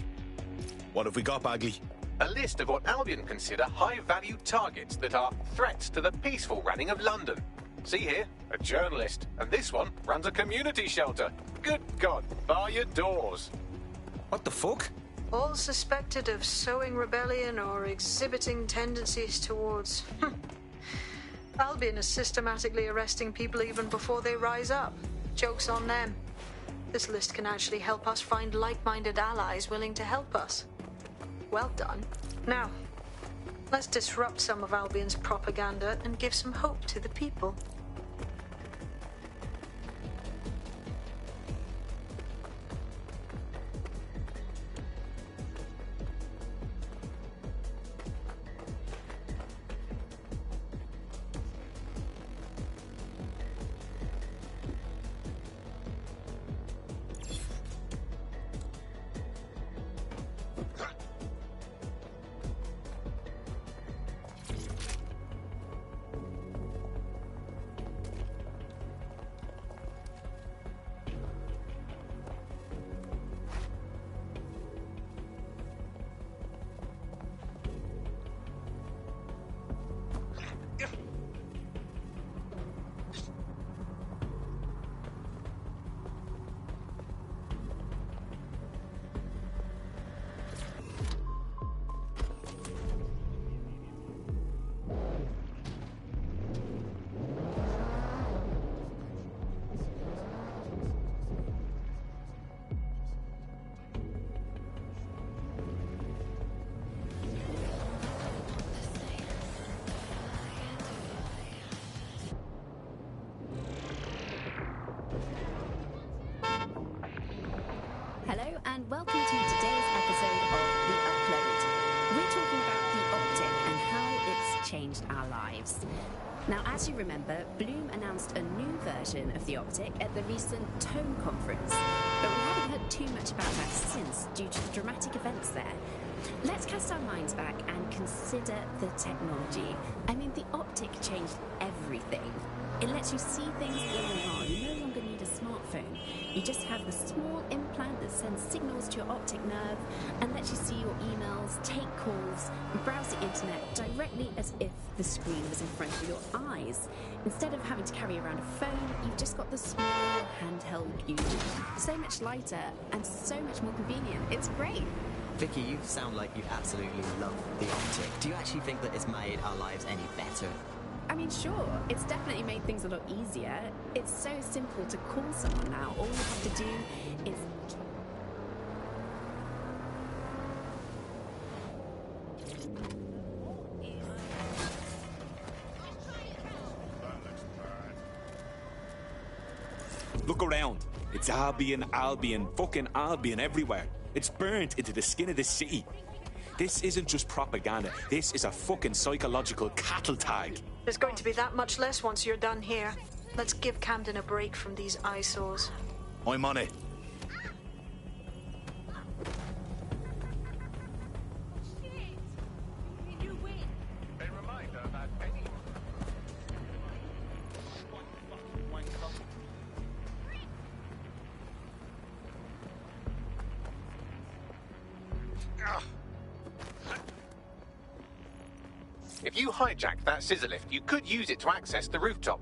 What have we got, Bagley? A list of what Albion consider high-value targets that are threats to the peaceful running of London. See here, a journalist, and this one runs a community shelter. Good God, bar your doors. What the fuck? All suspected of sowing rebellion or exhibiting tendencies towards... Albion is systematically arresting people even before they rise up. Joke's on them. This list can actually help us find like-minded allies willing to help us. Well done. Now, let's disrupt some of Albion's propaganda and give some hope to the people. And welcome to today's episode of The Upload. We're talking about the Optic and how it's changed our lives. Now, as you remember, Bloom announced a new version of the Optic at the recent Tone conference, but we haven't heard too much about that since due to the dramatic events there. Let's cast our minds back and consider the technology. I mean, the Optic changed everything. It lets you see things going on. You no longer need a smartphone. You just have the small implant that sends signals to your optic nerve and lets you see your emails, take calls, and browse the internet directly as if the screen was in front of your eyes. Instead of having to carry around a phone, you've just got the small handheld unit. So much lighter and so much more convenient. It's great. Vicky, you sound like you absolutely love the Optic. Do you actually think that it's made our lives any better? I mean, sure, it's definitely made things a lot easier. It's so simple to call someone now. All you have to do is... Look around. It's Albion, Albion, fucking Albion everywhere. It's burnt into the skin of the city. This isn't just propaganda. This is a fucking psychological cattle tag. There's going to be that much less once you're done here. Let's give Camden a break from these eyesores. I'm on it. If you hijack that scissor lift, you could use it to access the rooftop.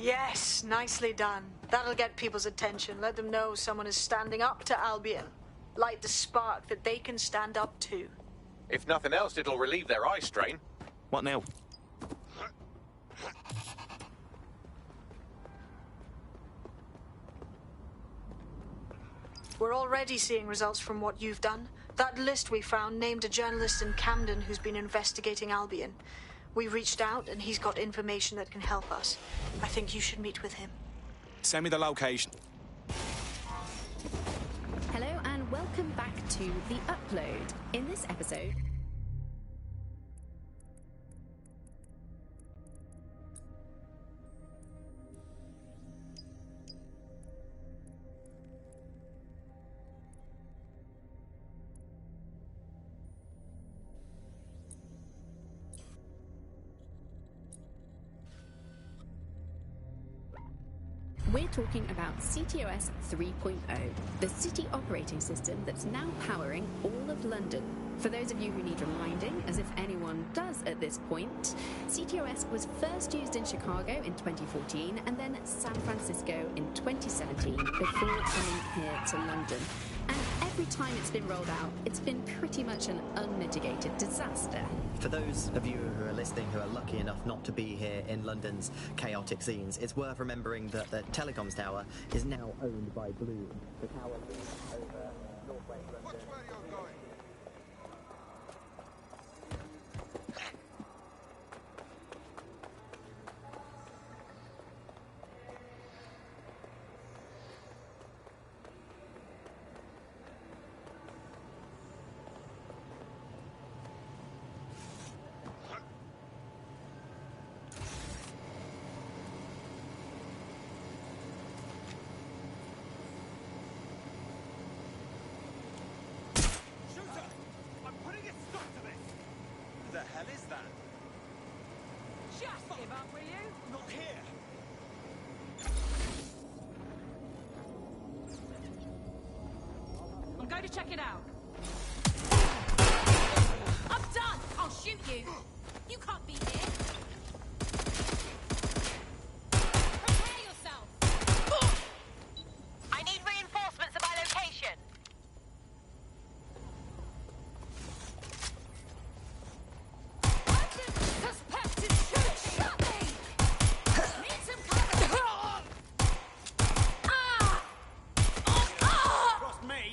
Yes, nicely done. That'll get people's attention. Let them know someone is standing up to Albion. Light the spark that they can stand up to. If nothing else, it'll relieve their eye strain. What now? We're already seeing results from what you've done. That list we found named a journalist in Camden who's been investigating Albion. We reached out and he's got information that can help us. I think you should meet with him. Send me the location. Hello and welcome back to The Upload. In this episode... we're talking about CTOS 3.0, the city operating system that's now powering all of London. For those of you who need reminding, as if anyone does at this point, CTOS was first used in Chicago in 2014 and then San Francisco in 2017 before coming here to London. And every time it's been rolled out, it's been pretty much an unmitigated disaster. For those of you who are listening who are lucky enough not to be here in London's chaotic scenes, it's worth remembering that the telecoms tower is now owned by Bloom. The tower is over northwest London. Watch where you're going. I'm going to check it out. I'm done! I'll shoot you! You can't be here! Prepare yourself! I need reinforcements at my location. Suspected should shot me! Need some cover! Trust me.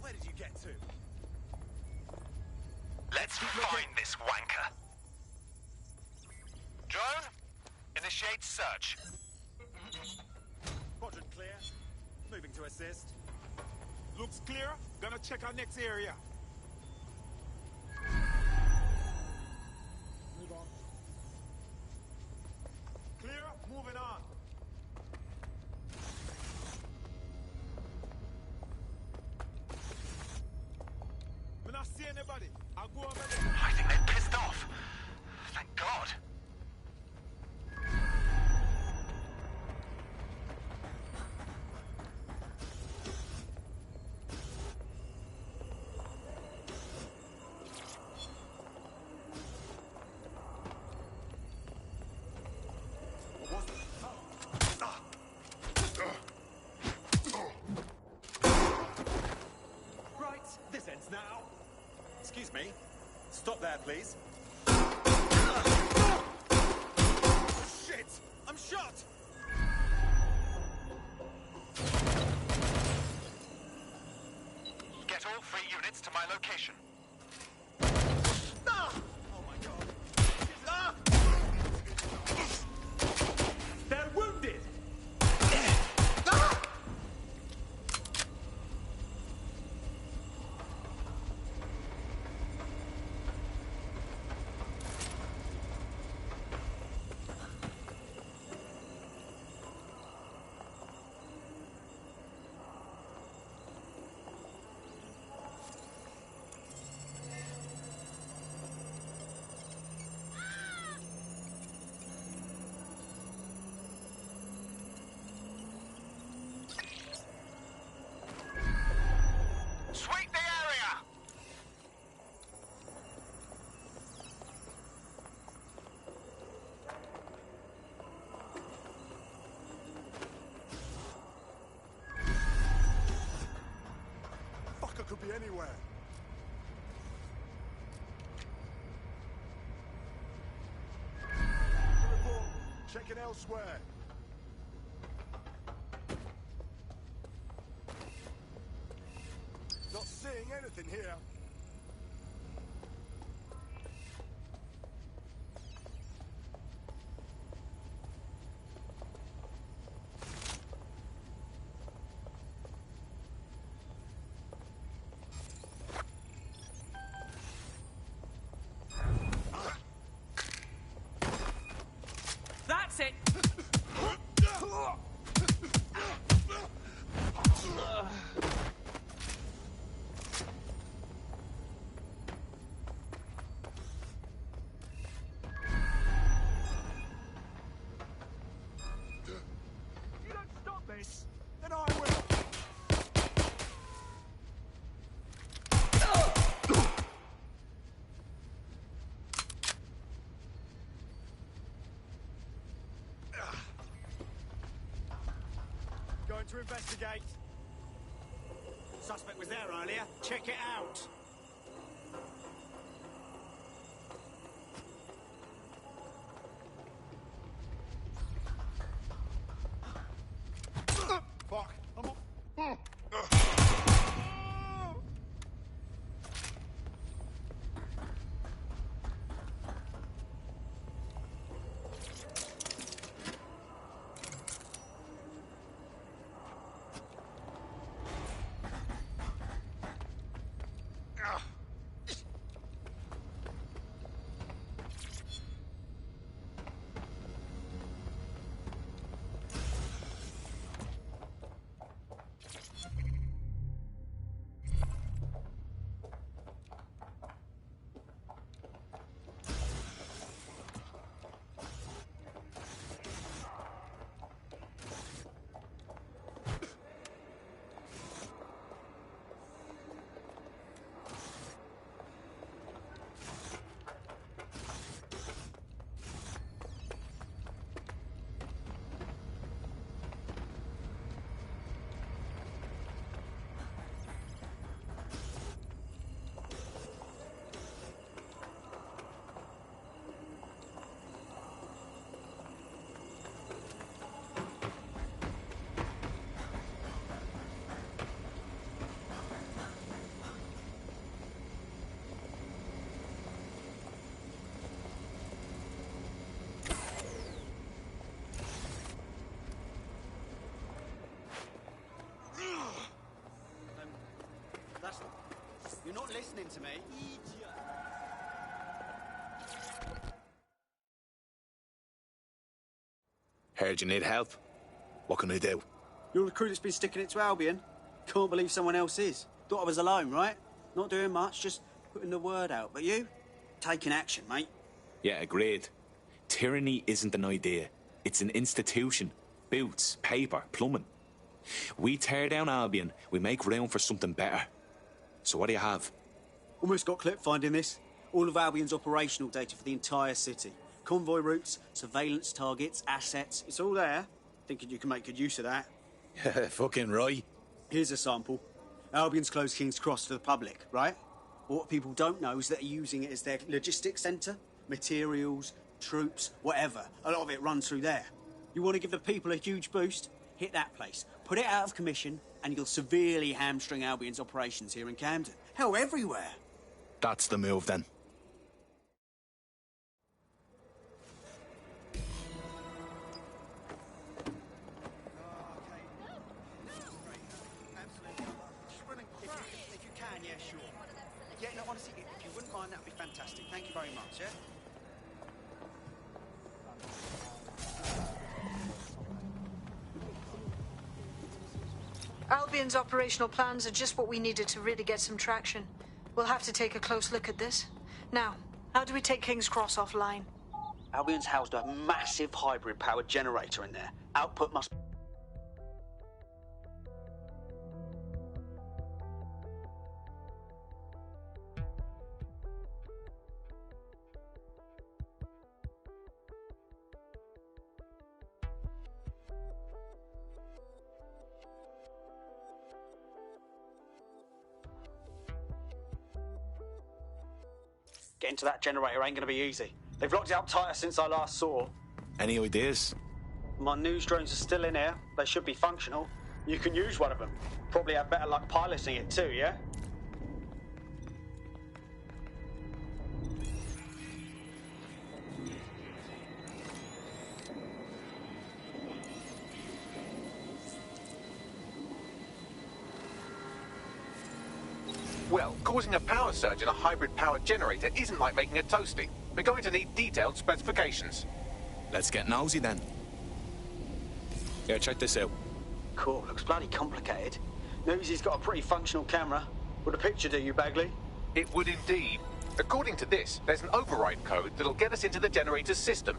Where did you get to? Let's find this wanker. Drone, initiate search. Quadrant clear. Moving to assist. Looks clear. Gonna check our next area. Move on. Clear. Moving on. When I see anybody, I'll go over there. I think they're pissed off. Thank God. Right, this ends now. Excuse me. Stop there, please. Shit! I'm shot! Get all 3 units to my location. Ah! Oh my God. Ah! They're wounded! Ah! be anywhere. Report. Checking elsewhere. Not seeing anything here. That's it! If you don't stop this, then I will. Going to investigate. Suspect was there earlier. Check it out. Fuck. You're not listening to me. Heard you need help. What can I do? You're the crew that's been sticking it to Albion. Can't believe someone else is. Thought I was alone, right? Not doing much, just putting the word out. But you? Taking action, mate. Yeah, agreed. Tyranny isn't an idea. It's an institution. Boots, paper, plumbing. We tear down Albion, we make room for something better. So what do you have? Almost got clipped finding this. All of Albion's operational data for the entire city. Convoy routes, surveillance targets, assets. It's all there. Thinking you can make good use of that. Fucking right. Here's a sample. Albion's closed King's Cross to the public, right? What people don't know is that they're using it as their logistics centre. Materials, troops, whatever. A lot of it runs through there. You want to give the people a huge boost? Hit that place. Put it out of commission, and you'll severely hamstring Albion's operations here in Camden. Hell, everywhere. That's the move, then. If you can, yeah, sure. Yeah, no, honestly, if you wouldn't mind, that would be fantastic. Thank you very much, yeah? Albion's operational plans are just what we needed to really get some traction. We'll have to take a close look at this. Now, how do we take King's Cross offline? Albion's housed a massive hybrid-powered generator in there. Output must... Getting to that generator ain't gonna be easy. They've locked it up tighter since I last saw. Any ideas? My news drones are still in here. They should be functional. You can use one of them. Probably have better luck piloting it too, yeah? Well, causing a power surge in a hybrid powered generator isn't like making a toasty. We're going to need detailed specifications. Let's get nosy then. Here, check this out. Cool, looks bloody complicated. Newsy's got a pretty functional camera. Would a picture do you, Bagley? It would indeed. According to this, there's an override code that'll get us into the generator's system.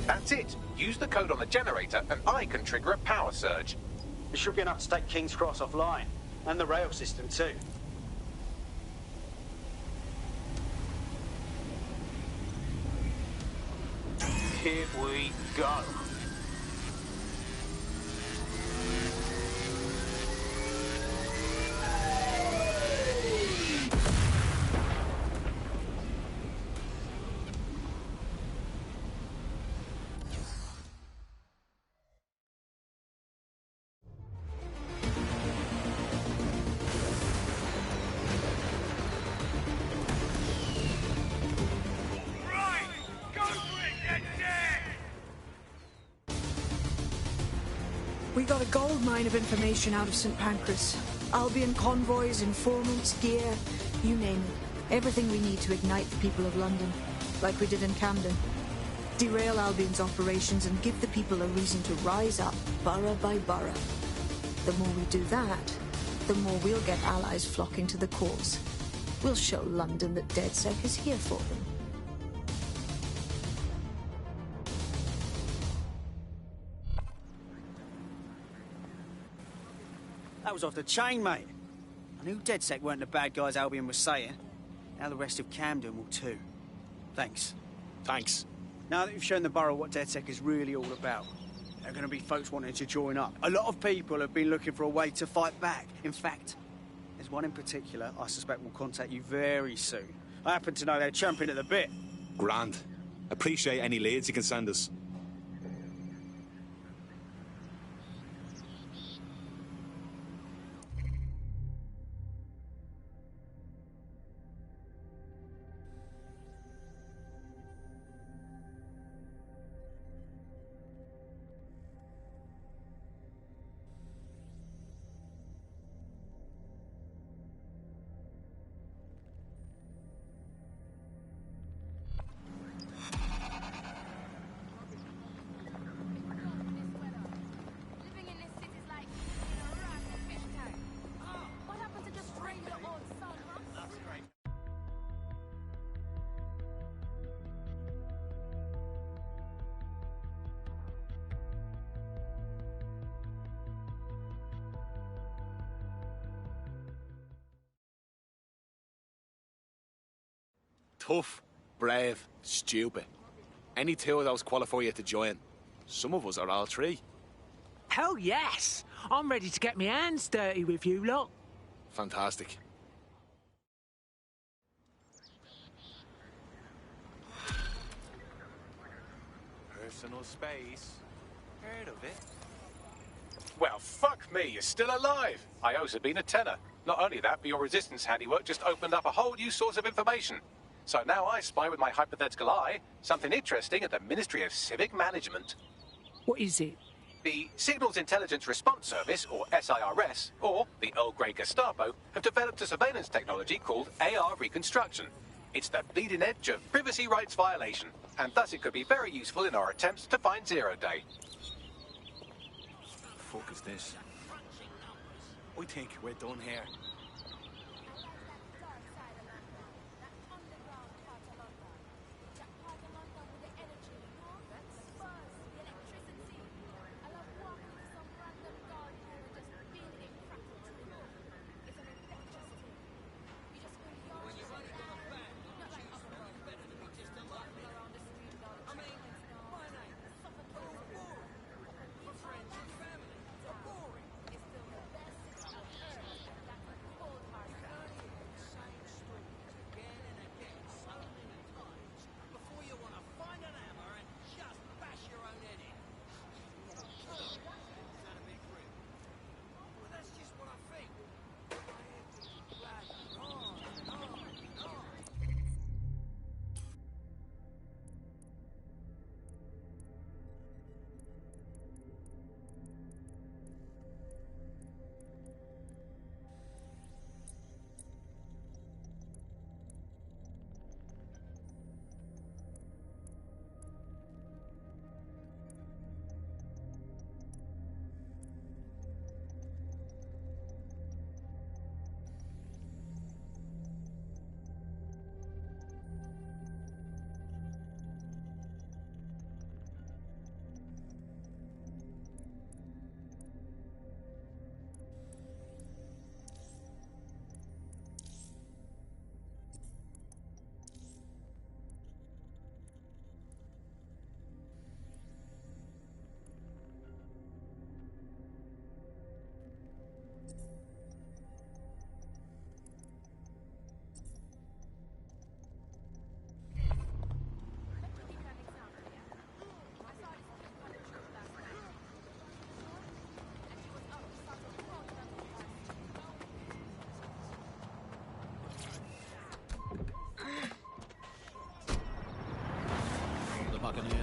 That's it. Use the code on the generator and I can trigger a power surge. It should be enough to take King's Cross offline. And the rail system too. Here we go. We got a gold mine of information out of St. Pancras. Albion convoys, informants, gear, you name it. Everything we need to ignite the people of London, like we did in Camden. Derail Albion's operations and give the people a reason to rise up, borough by borough. The more we do that, the more we'll get allies flocking to the cause. We'll show London that DedSec is here for them. That was off the chain, mate. I knew DedSec weren't the bad guys Albion was saying. Now the rest of Camden will too. Thanks. Thanks. Now that you've shown the borough what DedSec is really all about, there are going to be folks wanting to join up. A lot of people have been looking for a way to fight back. In fact, there's one in particular I suspect will contact you very soon. I happen to know they're champing at the bit. Grand. Appreciate any leads you can send us. Tough, brave, stupid. Any two of those qualify you to join. Some of us are all three. Hell yes! I'm ready to get my hands dirty with you lot. Fantastic. Personal space. Heard of it? Well, fuck me, you're still alive. I owe Sabine a tenner. Not only that, but your resistance handiwork just opened up a whole new source of information. So now I spy with my hypothetical eye something interesting at the Ministry of Civic Management. What is it? The Signals Intelligence Response Service, or SIRS, or the Earl Grey Gestapo, have developed a surveillance technology called AR Reconstruction. It's the bleeding edge of privacy rights violation, and thus it could be very useful in our attempts to find Zero Day. The fuck is this? I think we're done here.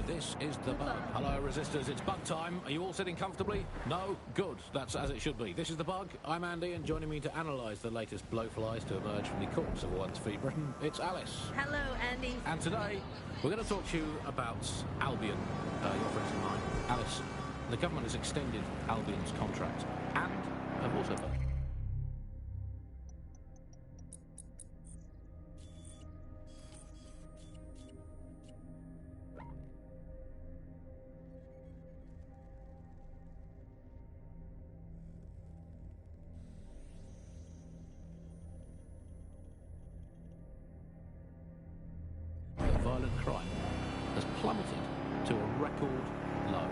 This is the Bug. Hello, Resistors, it's Bug time. Are you all sitting comfortably? No? Good. That's as it should be. This is the Bug. I'm Andy, and joining me to analyse the latest blowflies to emerge from the corpse of once free Britain, it's Alice. Hello, Andy. And today, we're going to talk to you about Albion, your friends of mine. Alice, the government has extended Albion's contract, and have also... violent crime has plummeted to a record low.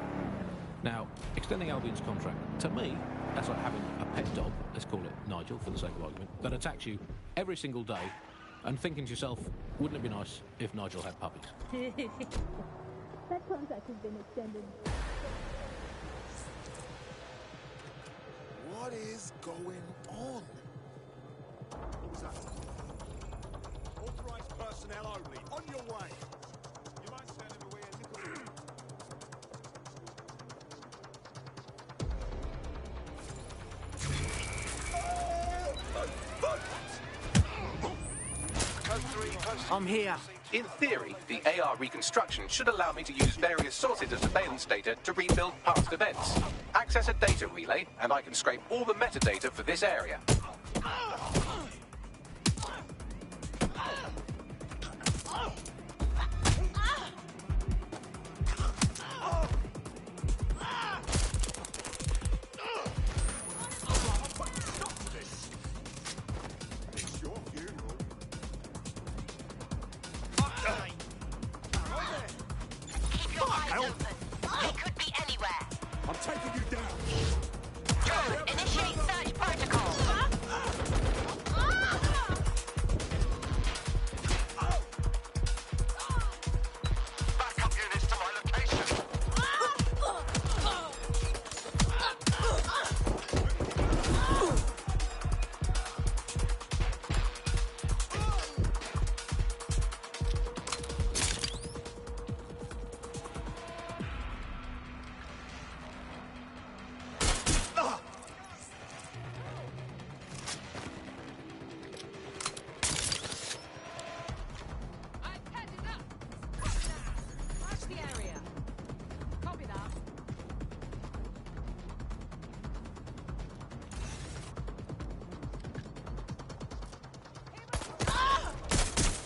Now, extending Albion's contract, to me, that's like having a pet dog, let's call it Nigel for the sake of argument, that attacks you every single day and thinking to yourself, wouldn't it be nice if Nigel had puppies? That contract has been extended. What is going on? Authorized personnel only. On your way. You might stand in the way a little. I'm here. In theory, the AR reconstruction should allow me to use various sources of surveillance data to rebuild past events. Access a data relay, and I can scrape all the metadata for this area. I'm taking you down. Initiate search protocol.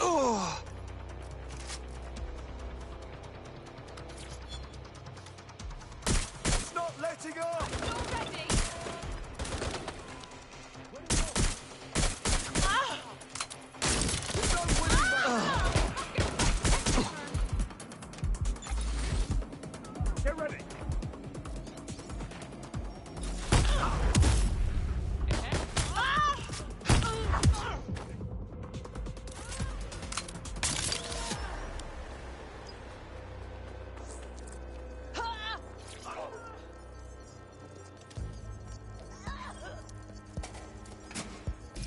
Oh! It's not letting up! Get ready!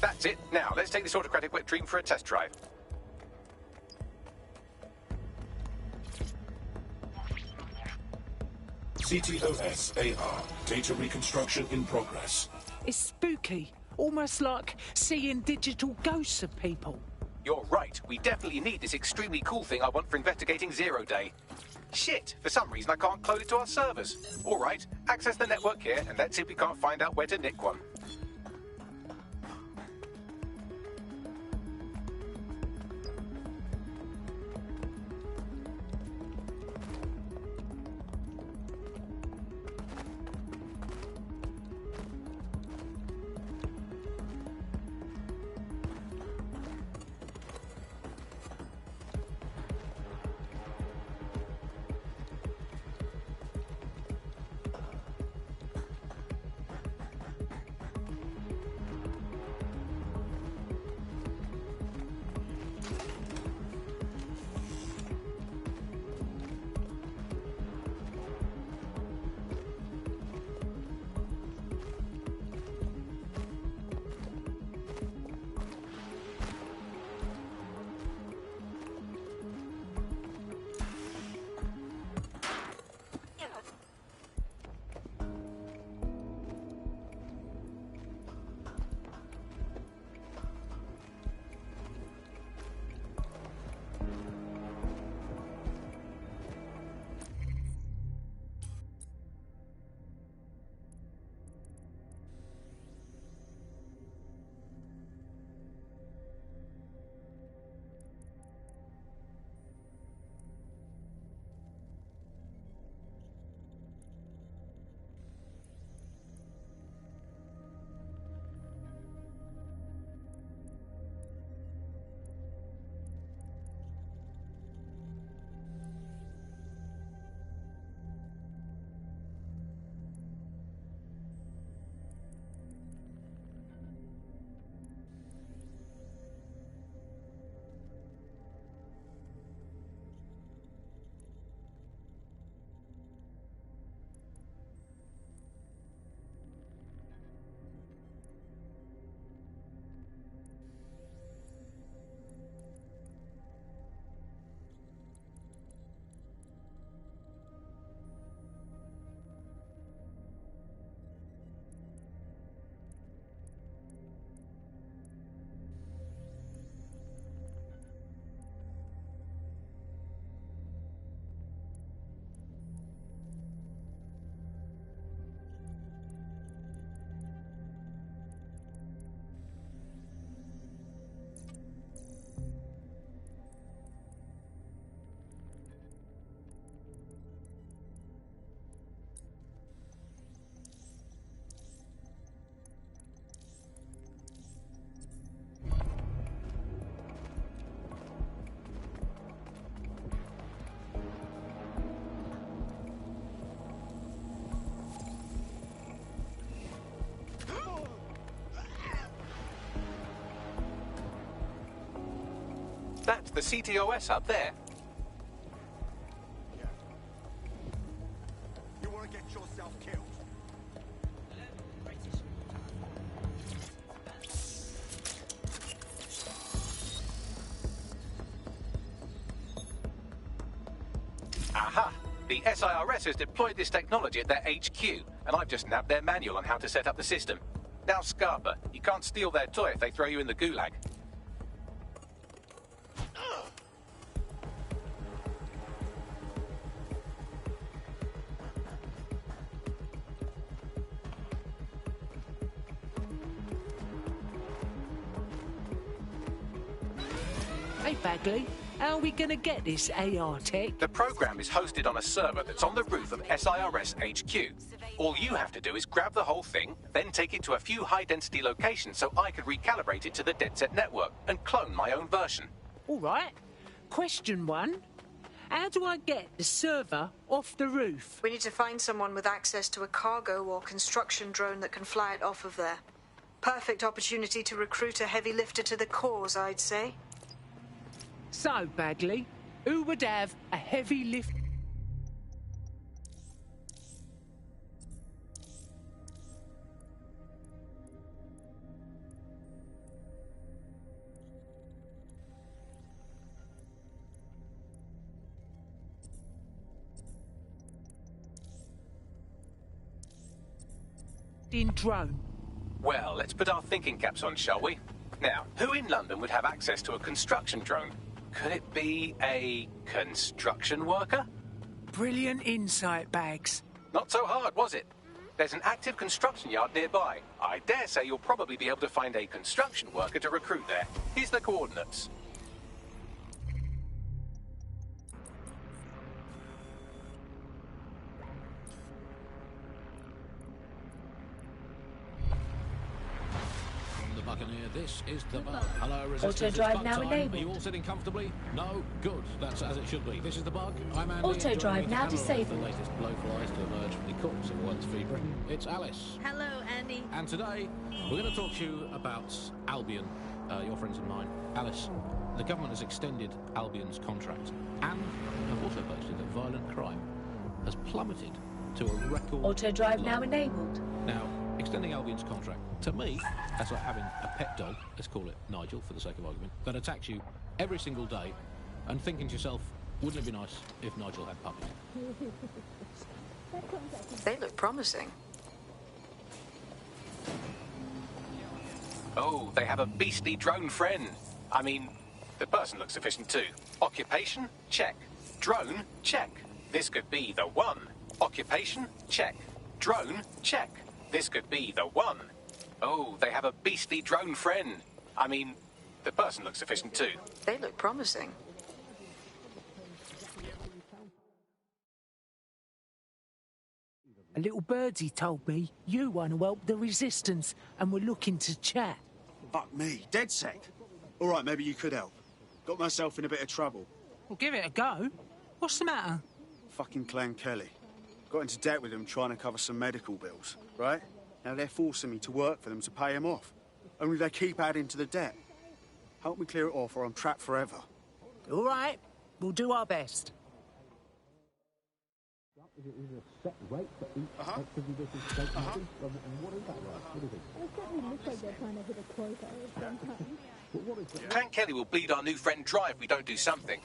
That's it. Now, let's take this autocratic wet dream for a test drive. CTOS-AR. Data reconstruction in progress. It's spooky. Almost like seeing digital ghosts of people. You're right. We definitely need this extremely cool thing I want for investigating Zero Day. Shit! For some reason I can't clone it to our servers. All right, access the network here and let's see if we can't find out where to nick one. That's the CTOS up there. You want to get yourself killed? Aha! The SIRS has deployed this technology at their HQ, and I've just nabbed their manual on how to set up the system. Now, Scarpa, you can't steal their toy if they throw you in the gulag. Hey, Bagley, how are we going to get this AR tech? The program is hosted on a server that's on the roof of SIRS HQ. All you have to do is grab the whole thing, then take it to a few high-density locations so I can recalibrate it to the DedSec network and clone my own version. All right. Question 1. How do I get the server off the roof? We need to find someone with access to a cargo or construction drone that can fly it off of there. Perfect opportunity to recruit a heavy lifter to the cause, I'd say. So, Bagley, who would have a heavy lift? In drone. Well, let's put our thinking caps on, shall we? Now, who in London would have access to a construction drone? Could it be a construction worker? Brilliant insight, Bags. Not so hard, was it? There's an active construction yard nearby. I dare say you'll probably be able to find a construction worker to recruit there. Here's the coordinates. Buccaneer, this is the bug. Hello, Resistance. Auto drive now time. enabled. Are you all sitting comfortably? No? Good. That's as it should be. This is the bug. I'm Andy. Auto drive now disabled. The latest blowflies to emerge from the corpse of one's fever. It's Alice. Hello, Andy. And today, we're going to talk to you about Albion, your friends and mine. Alice, the government has extended Albion's contract and have also boasted that violent crime has plummeted to a record Auto drive low. now enabled. Now, extending Albion's contract, to me, that's like having a pet dog, let's call it Nigel for the sake of argument, that attacks you every single day and thinking to yourself, wouldn't it be nice if Nigel had puppies? They look promising. Oh, they have a beastly drone friend. I mean, the person looks sufficient too. Occupation? Check. Drone? Check. This could be the one. Occupation? Check. Drone? Check. This could be the one. Oh, they have a beastly drone friend. I mean, the person looks sufficient too. They look promising. A little birdie told me you want to help the Resistance and were looking to chat. Fuck me, DedSec. All right, maybe you could help. Got myself in a bit of trouble. Well, give it a go. What's the matter? Fucking Clan Kelly. Got into debt with them trying to cover some medical bills, right? Now they're forcing me to work for them to pay them off. Only they keep adding to the debt. Help me clear it off or I'm trapped forever. All right, we'll do our best. Is it a set rate for each activity this is taken? And what is that like? What is it? It certainly looks like they're trying to hit a quota of some kind. What is it? Clan Kelly will bleed our new friend dry if we don't do something.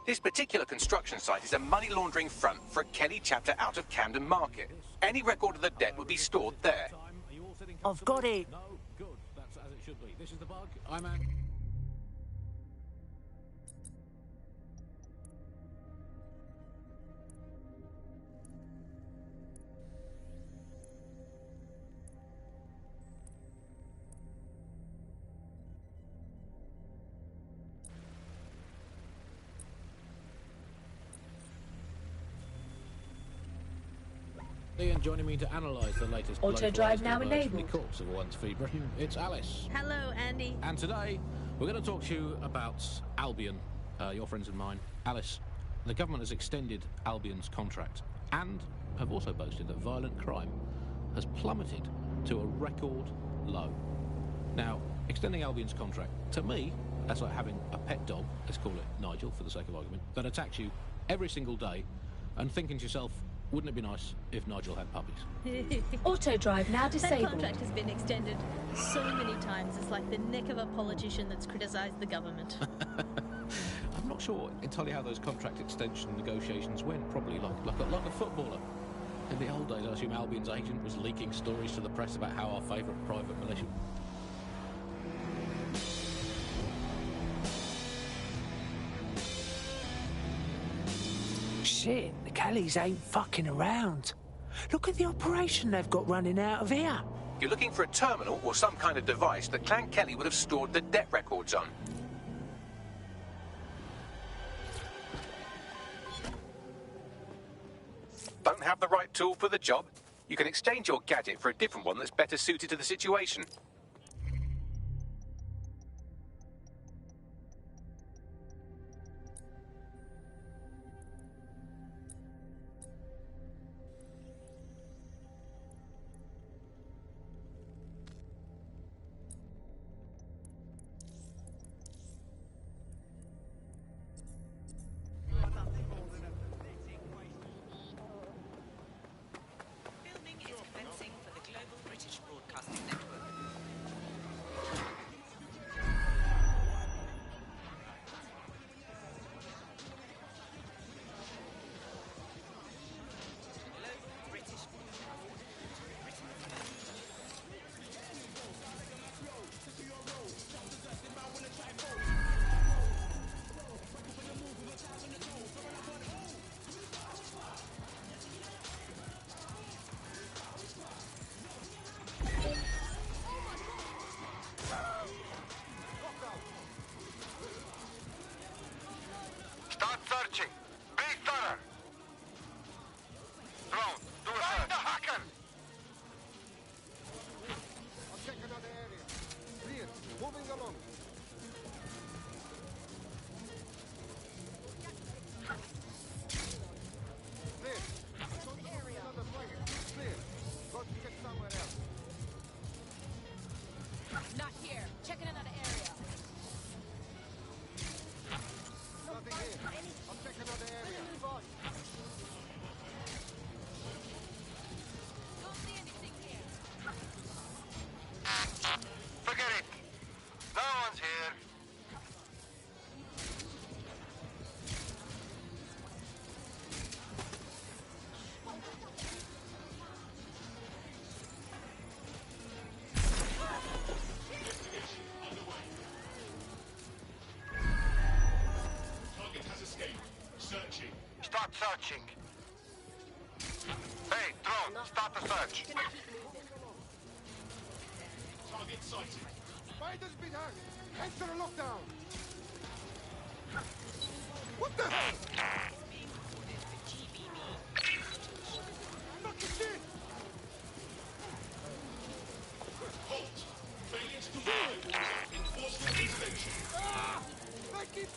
This particular construction site is a money laundering front for a Kelly chapter out of Camden Market. Any record of the debt would be stored there. I've got it. No, good. That's as it should be. This is the bug. I'm Andy. Ian joining me to analyse the latest Auto drive now from enabled. the corpse of one's fever. It's Alice. Hello, Andy. And today, we're going to talk to you about Albion, your friends and mine. Alice, the government has extended Albion's contract and have also boasted that violent crime has plummeted to a record low. Now, extending Albion's contract, to me, that's like having a pet dog, let's call it Nigel for the sake of argument, that attacks you every single day and thinking to yourself, wouldn't it be nice if Nigel had puppies? Auto drive now That disabled. contract has been extended so many times, it's like the neck of a politician that's criticised the government. I'm not sure entirely how those contract extension negotiations went. Probably like a footballer. In the old days, I assume Albion's agent was leaking stories to the press about how our favourite private militia... Shit, the Kellys ain't fucking around. Look at the operation they've got running out of here. You're looking for a terminal or some kind of device that Clan Kelly would have stored the debt records on. don't have the right tool for the job, you can exchange your gadget for a different one that's better suited to the situation. Filming is commencing for the Global British Broadcasting Network. Global British Start searching. Be thorough. Drone, do a search. Find the hacker! I'll check another area. Clear. Moving along. Clear. Don't area. Another player. Clear. Go to check somewhere else. Not here. Checking another area. Nothing here. I'll check another area. Move on. Don't see anything here. Forget it. No one's here. Target has escaped. Searching. Start searching. Hey, drone, start the search. Target sighted. Fighters been hacked. Enter a lockdown. What the hell? Fucking shit! Halt! Failure to comply will result in forceful intervention. Make it!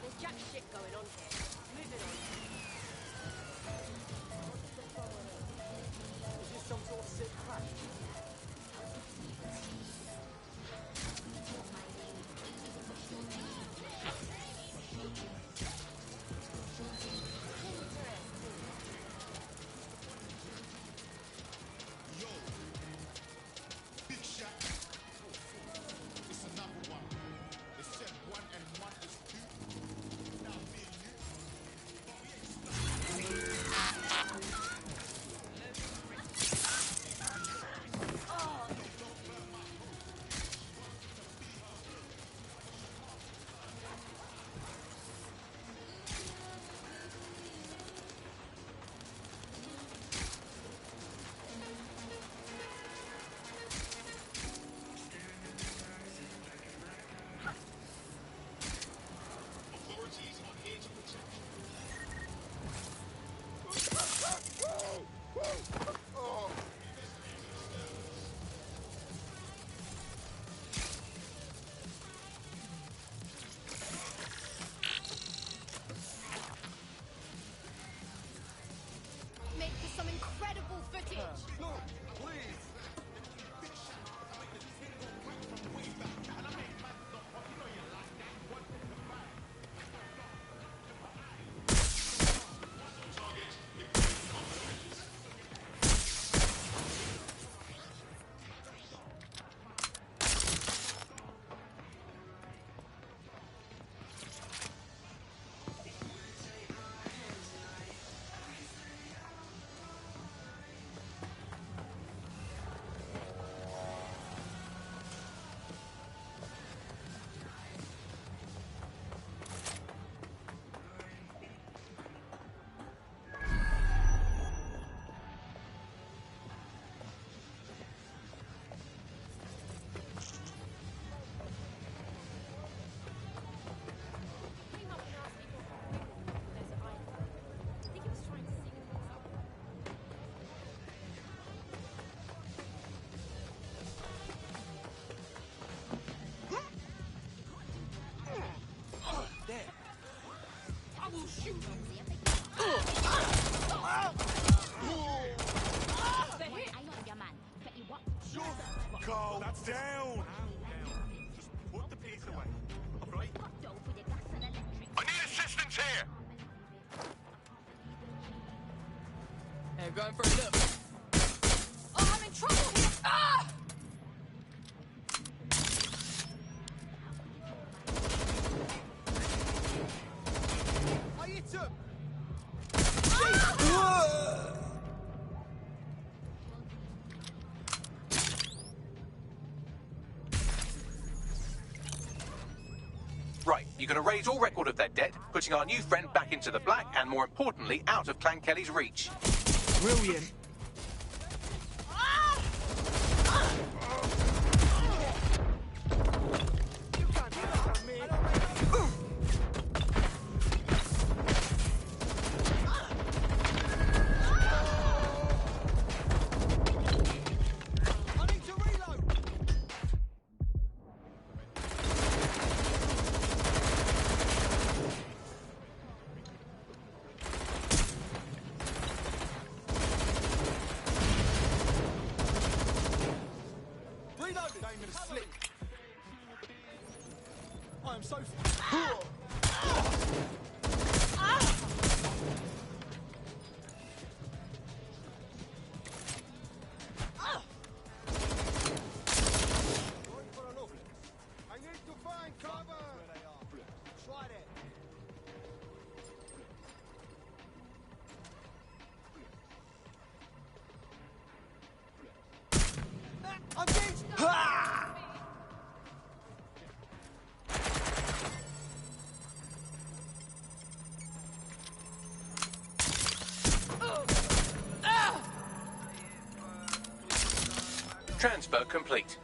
There's jack shit going on here. Moving on. Is this some sort of sick crash? Calm down. Just put the piece away. All right? I need assistance here. Hey, going for a look. Oh, I'm in trouble here. Ah! I hit him. Right, you can erase all record of their debt, putting our new friend back into the black and, more importantly, out of Clan Kelly's reach. Brilliant. I am so. I need to find cover. Try that. I'm dead. Transfer complete.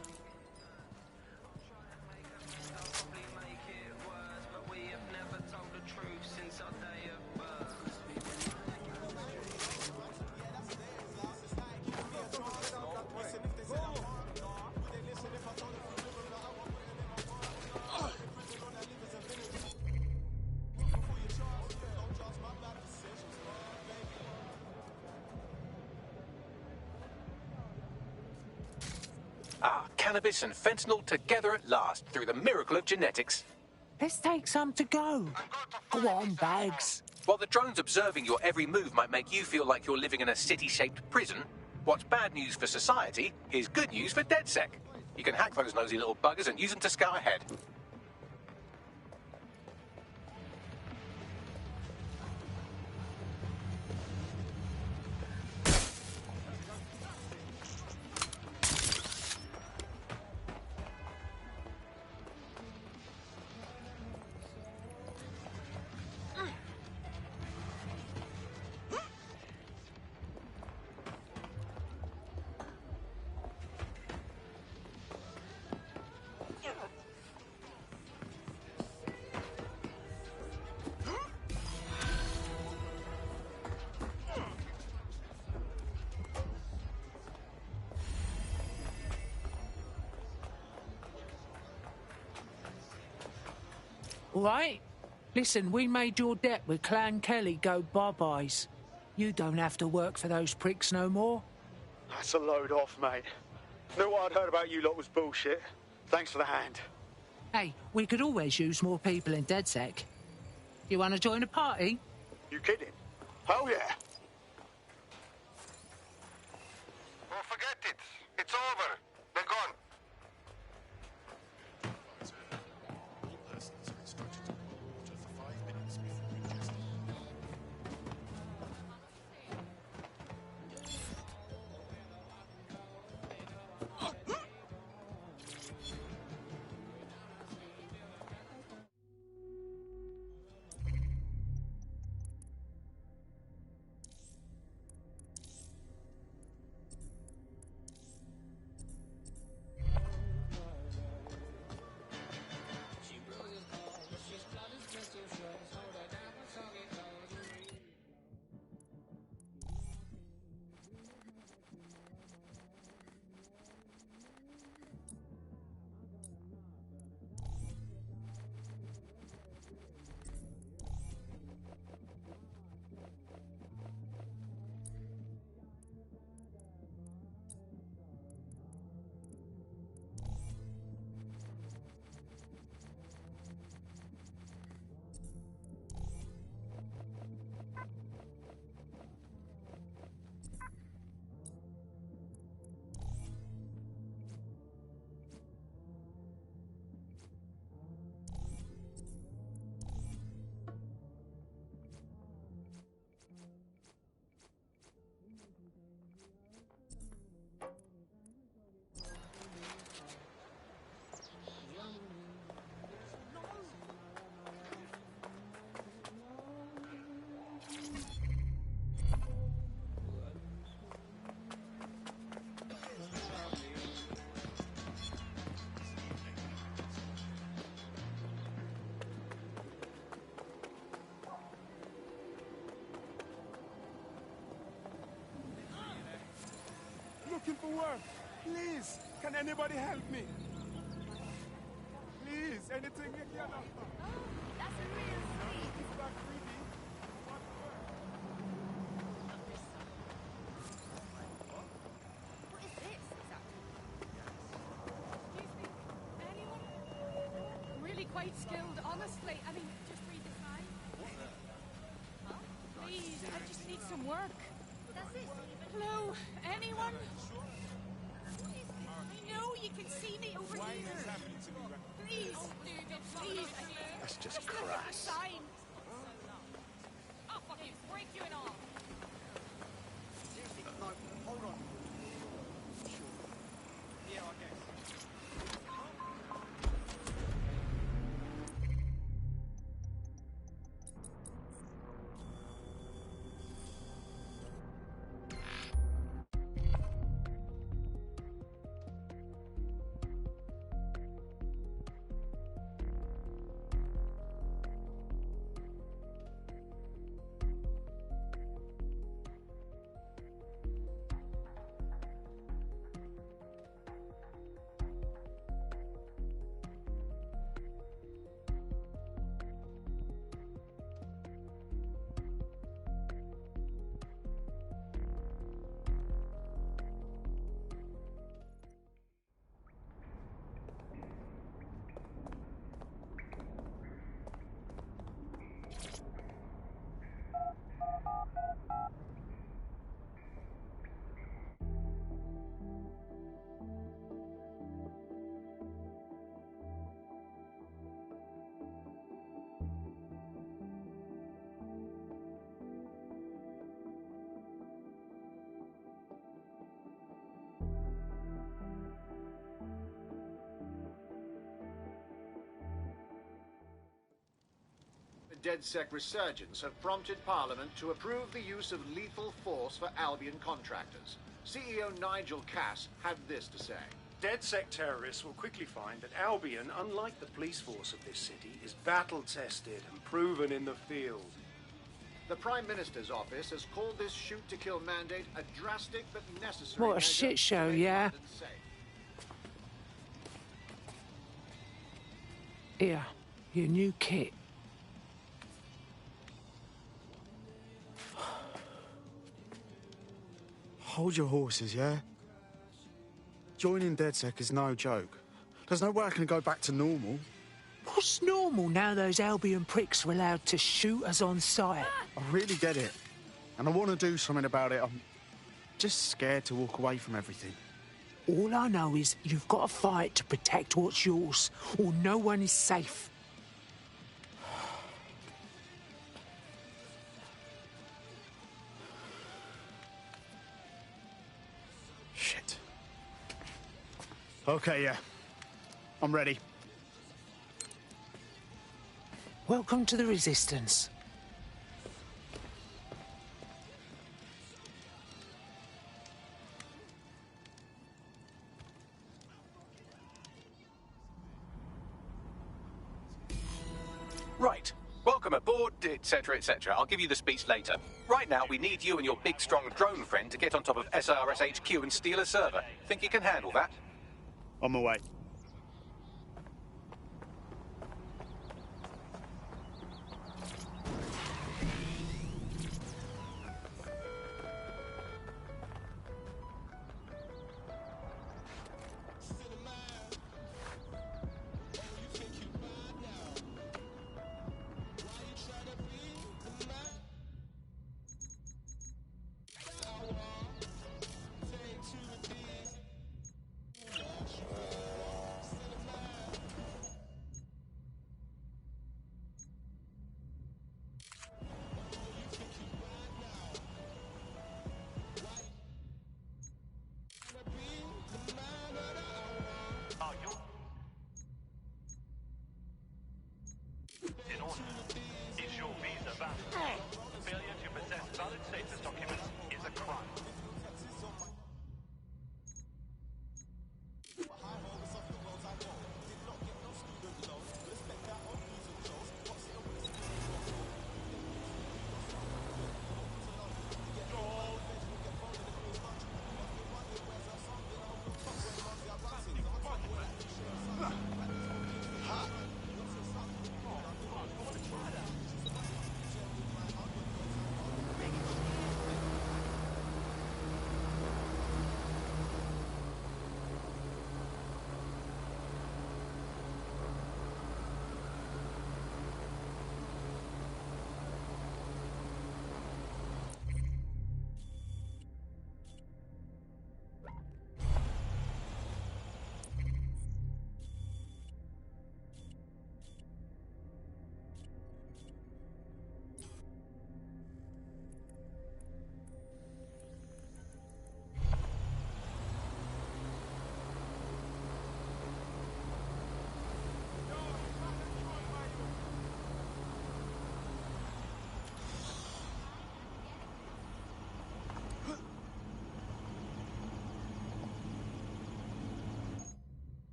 Ah, cannabis and fentanyl together at last through the miracle of genetics. Let's take some to go. Go on, Bags. While the drones observing your every move might make you feel like you're living in a city-shaped prison, what's bad news for society is good news for DedSec. You can hack those nosy little buggers and use them to scout ahead. All right? Listen, we made your debt with Clan Kelly go bye-byes. You don't have to work for those pricks no more. That's a load off, mate. Knew what I'd heard about you lot was bullshit. Thanks for the hand. Hey, we could always use more people in DedSec. You want to join a party? You kidding? Hell yeah. Oh, forget it. It's over. They're gone. work. Please, can anybody help me? Please, anything you can. Oh, that's a real sweet. It's not creepy. What is this exactly? Excuse me, anyone? I'm really quite skilled, honestly. I mean, just read the sign. Huh? Please, I just need some work. That's it. Hello, anyone? I know you can see me over here. Please, please. That's just crass. Sign. I'll fucking break you in all. No, hold on. Sure. Yeah, I guess. The DedSec resurgence have prompted Parliament to approve the use of lethal force for Albion contractors. CEO Nigel Cass had this to say. DedSec terrorists will quickly find that Albion, unlike the police force of this city, is battle-tested and proven in the field. The Prime Minister's office has called this shoot-to-kill mandate a drastic but necessary What a shit show, yeah. Here, your new kit. Hold your horses, yeah? Joining DedSec is no joke. There's no way I can go back to normal. What's normal now those Albion pricks are allowed to shoot us on sight? I really get it. And I want to do something about it. I'm just scared to walk away from everything. All I know is you've got to fight to protect what's yours, or no one is safe. Shit. Okay, yeah. I'm ready. Welcome to the Resistance. Right. Welcome aboard, etc., etc. I'll give you the speech later. Right now, we need you and your big, strong drone friend to get on top of SRS HQ and steal a server. Think you can handle that? On my way.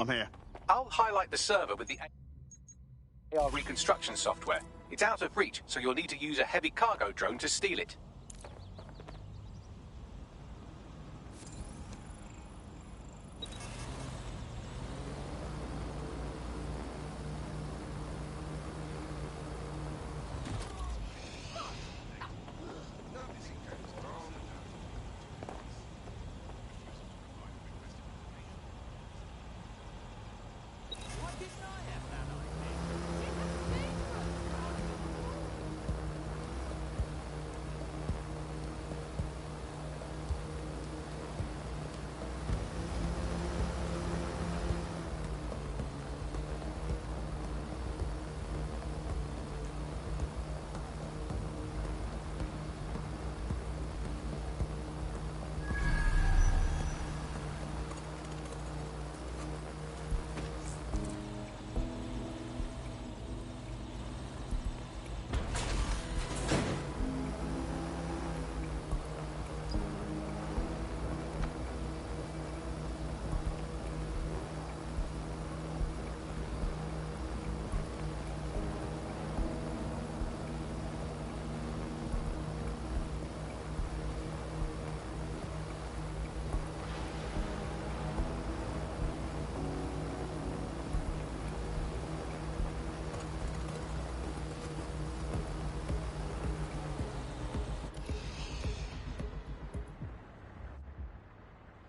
I'm here. I'll highlight the server with the AR reconstruction software. It's out of reach, so you'll need to use a heavy cargo drone to steal it.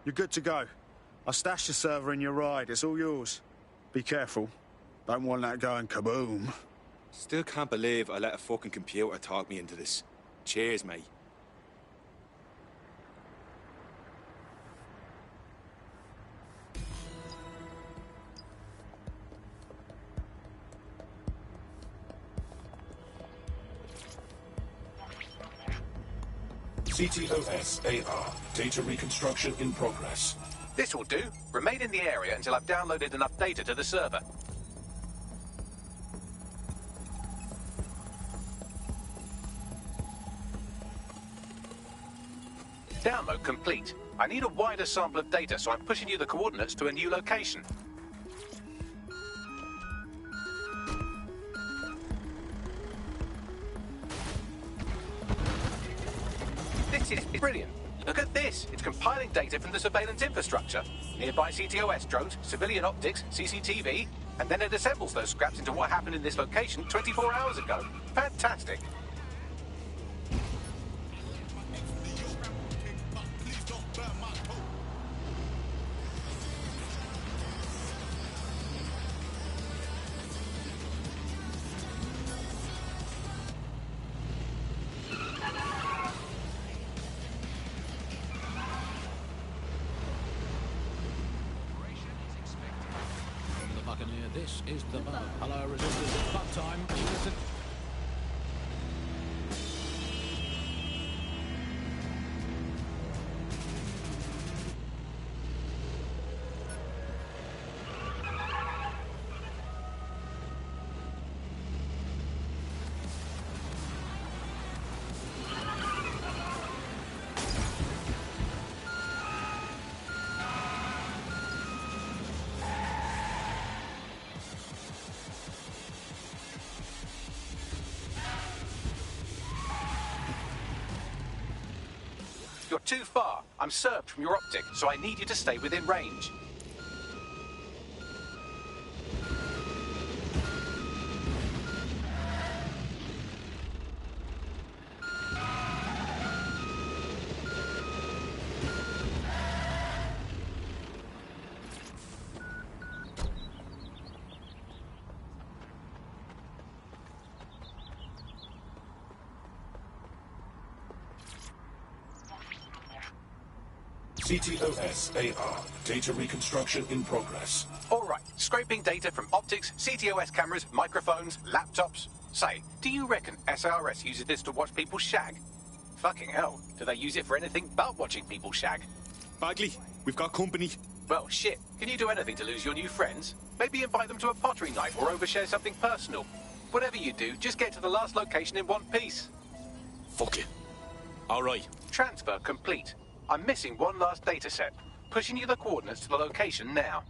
You're good to go. I stashed the server in your ride. It's all yours. Be careful. Don't want that going kaboom. Still can't believe I let a fucking computer talk me into this. Cheers, mate. CTOS-AR. Data reconstruction in progress. This will do. Remain in the area until I've downloaded enough data to the server. Download complete. I need a wider sample of data, so I'm pushing you the coordinates to a new location. This is brilliant. Look at this. It's compiling data from the surveillance infrastructure. Nearby CTOS drones, civilian optics, CCTV, and then it assembles those scraps into what happened in this location 24 hours ago. Fantastic. This is the moment. Hello, resistance. It's butt time. Listen. You're too far. I'm served from your optic, so I need you to stay within range. CTOS-AR. Data reconstruction in progress. All right, scraping data from optics, CTOS cameras, microphones, laptops. Say, do you reckon SRS uses this to watch people shag? Fucking hell, do they use it for anything but watching people shag? Bagley, we've got company. Well, shit, can you do anything to lose your new friends? Maybe invite them to a pottery night or overshare something personal. Whatever you do, just get to the last location in one piece. Fuck it. All right. Transfer complete. I'm missing one last data set. Pushing you the coordinates to the location now.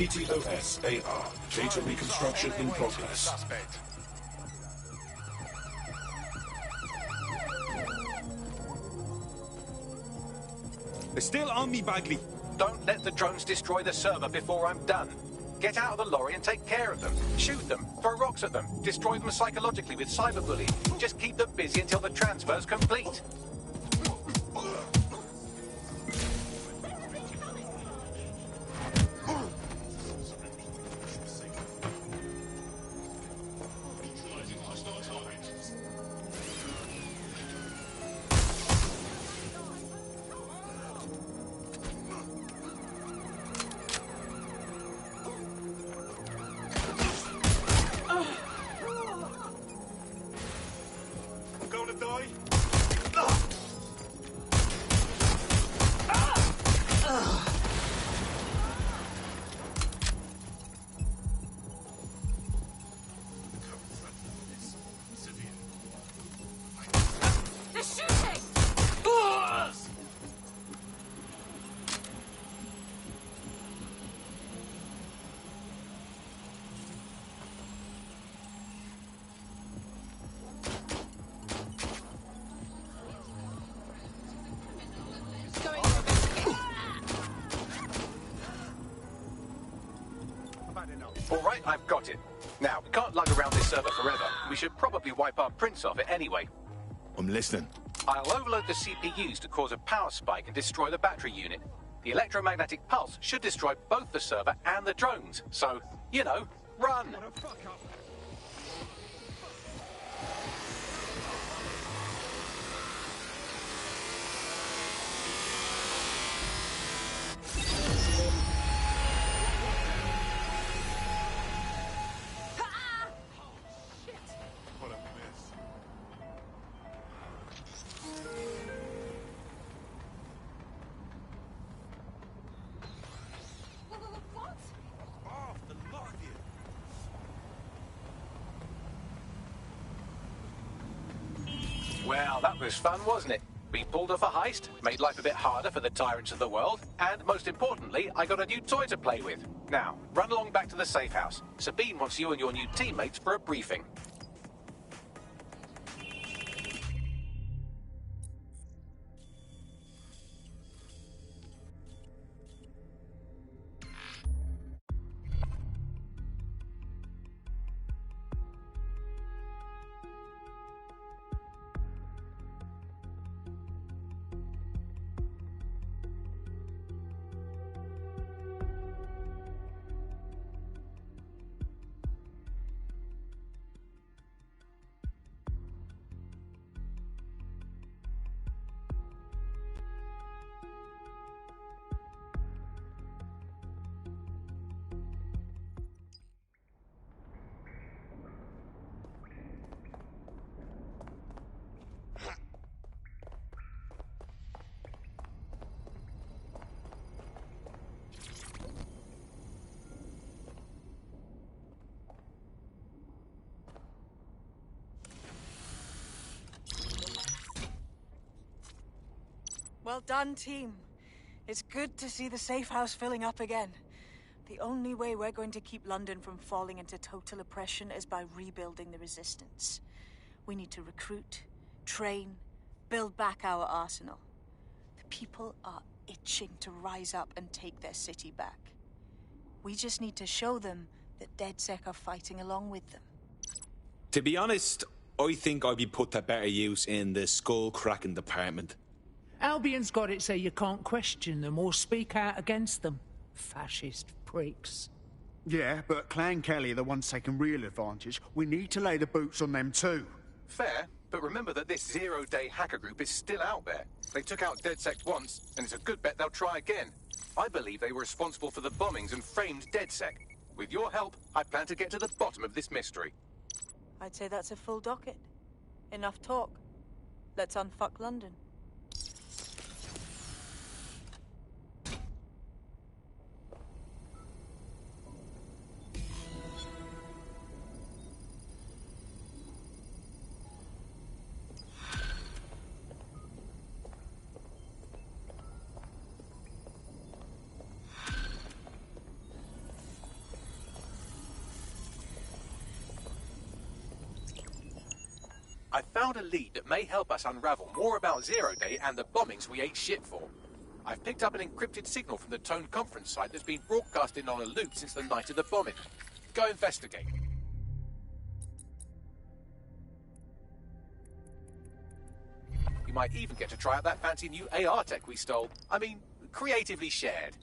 CTOS-AR. Data reconstruction in progress. They're still on me, Bagley. Don't let the drones destroy the server before I'm done. Get out of the lorry and take care of them. Shoot them, throw rocks at them, destroy them psychologically with cyberbullying. Just keep them busy until the transfer's complete. All right, I've got it. Now, we can't lug around this server forever. We should probably wipe our prints off it anyway. I'm listening. I'll overload the CPUs to cause a power spike and destroy the battery unit. The electromagnetic pulse should destroy both the server and the drones. So, you know, run! Well, that was fun, wasn't it? We pulled off a heist, made life a bit harder for the tyrants of the world, and most importantly, I got a new toy to play with. Now, run along back to the safe house. Sabine wants you and your new teammates for a briefing. Well done, team. It's good to see the safe house filling up again. The only way we're going to keep London from falling into total oppression is by rebuilding the resistance. We need to recruit, train, build back our arsenal. The people are itching to rise up and take their city back. We just need to show them that DedSec are fighting along with them. To be honest, I think I'd be put to better use in the skull-cracking department. Albion's got it so you can't question them or speak out against them. Fascist pricks. Yeah, but Clan Kelly are the ones taking real advantage. We need to lay the boots on them too. Fair, but remember that this zero-day hacker group is still out there. They took out DedSec once, and it's a good bet they'll try again. I believe they were responsible for the bombings and framed DedSec. With your help, I plan to get to the bottom of this mystery. I'd say that's a full docket. Enough talk. Let's unfuck London. I found a lead that may help us unravel more about Zero Day and the bombings we ate shit for. I've picked up an encrypted signal from the Tone conference site that's been broadcasting on a loop since the night of the bombing. Go investigate. You might even get to try out that fancy new AR tech we stole. I mean, creatively shared.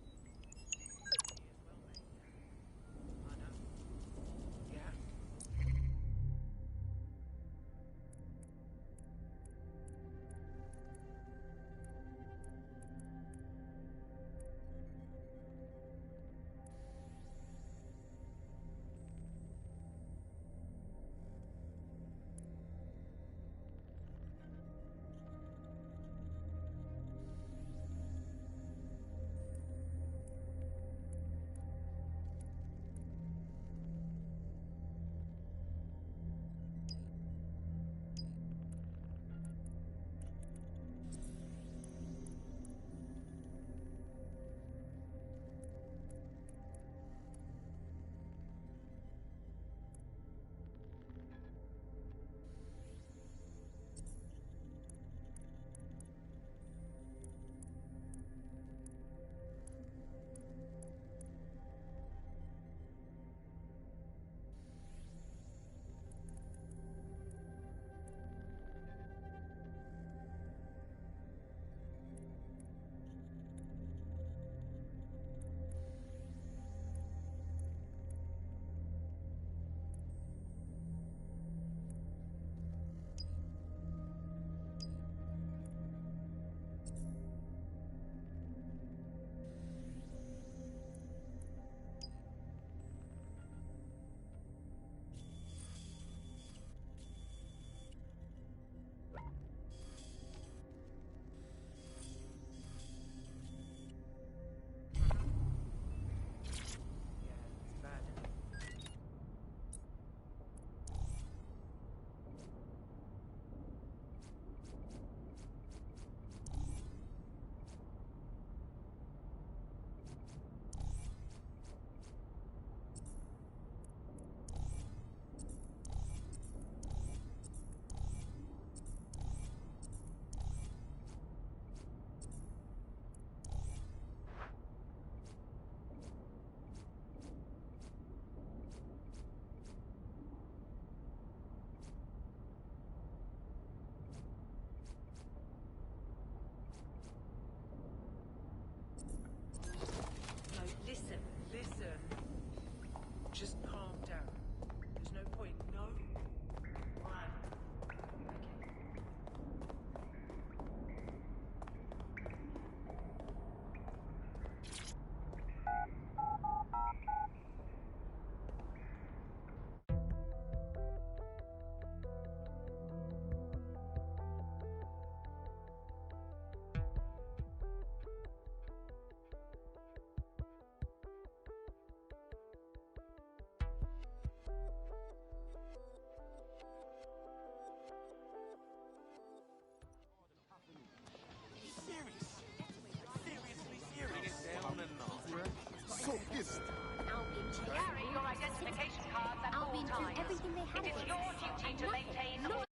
Just calm down. There's no point. No. Gary, your identification cards at all times. It is your duty to maintain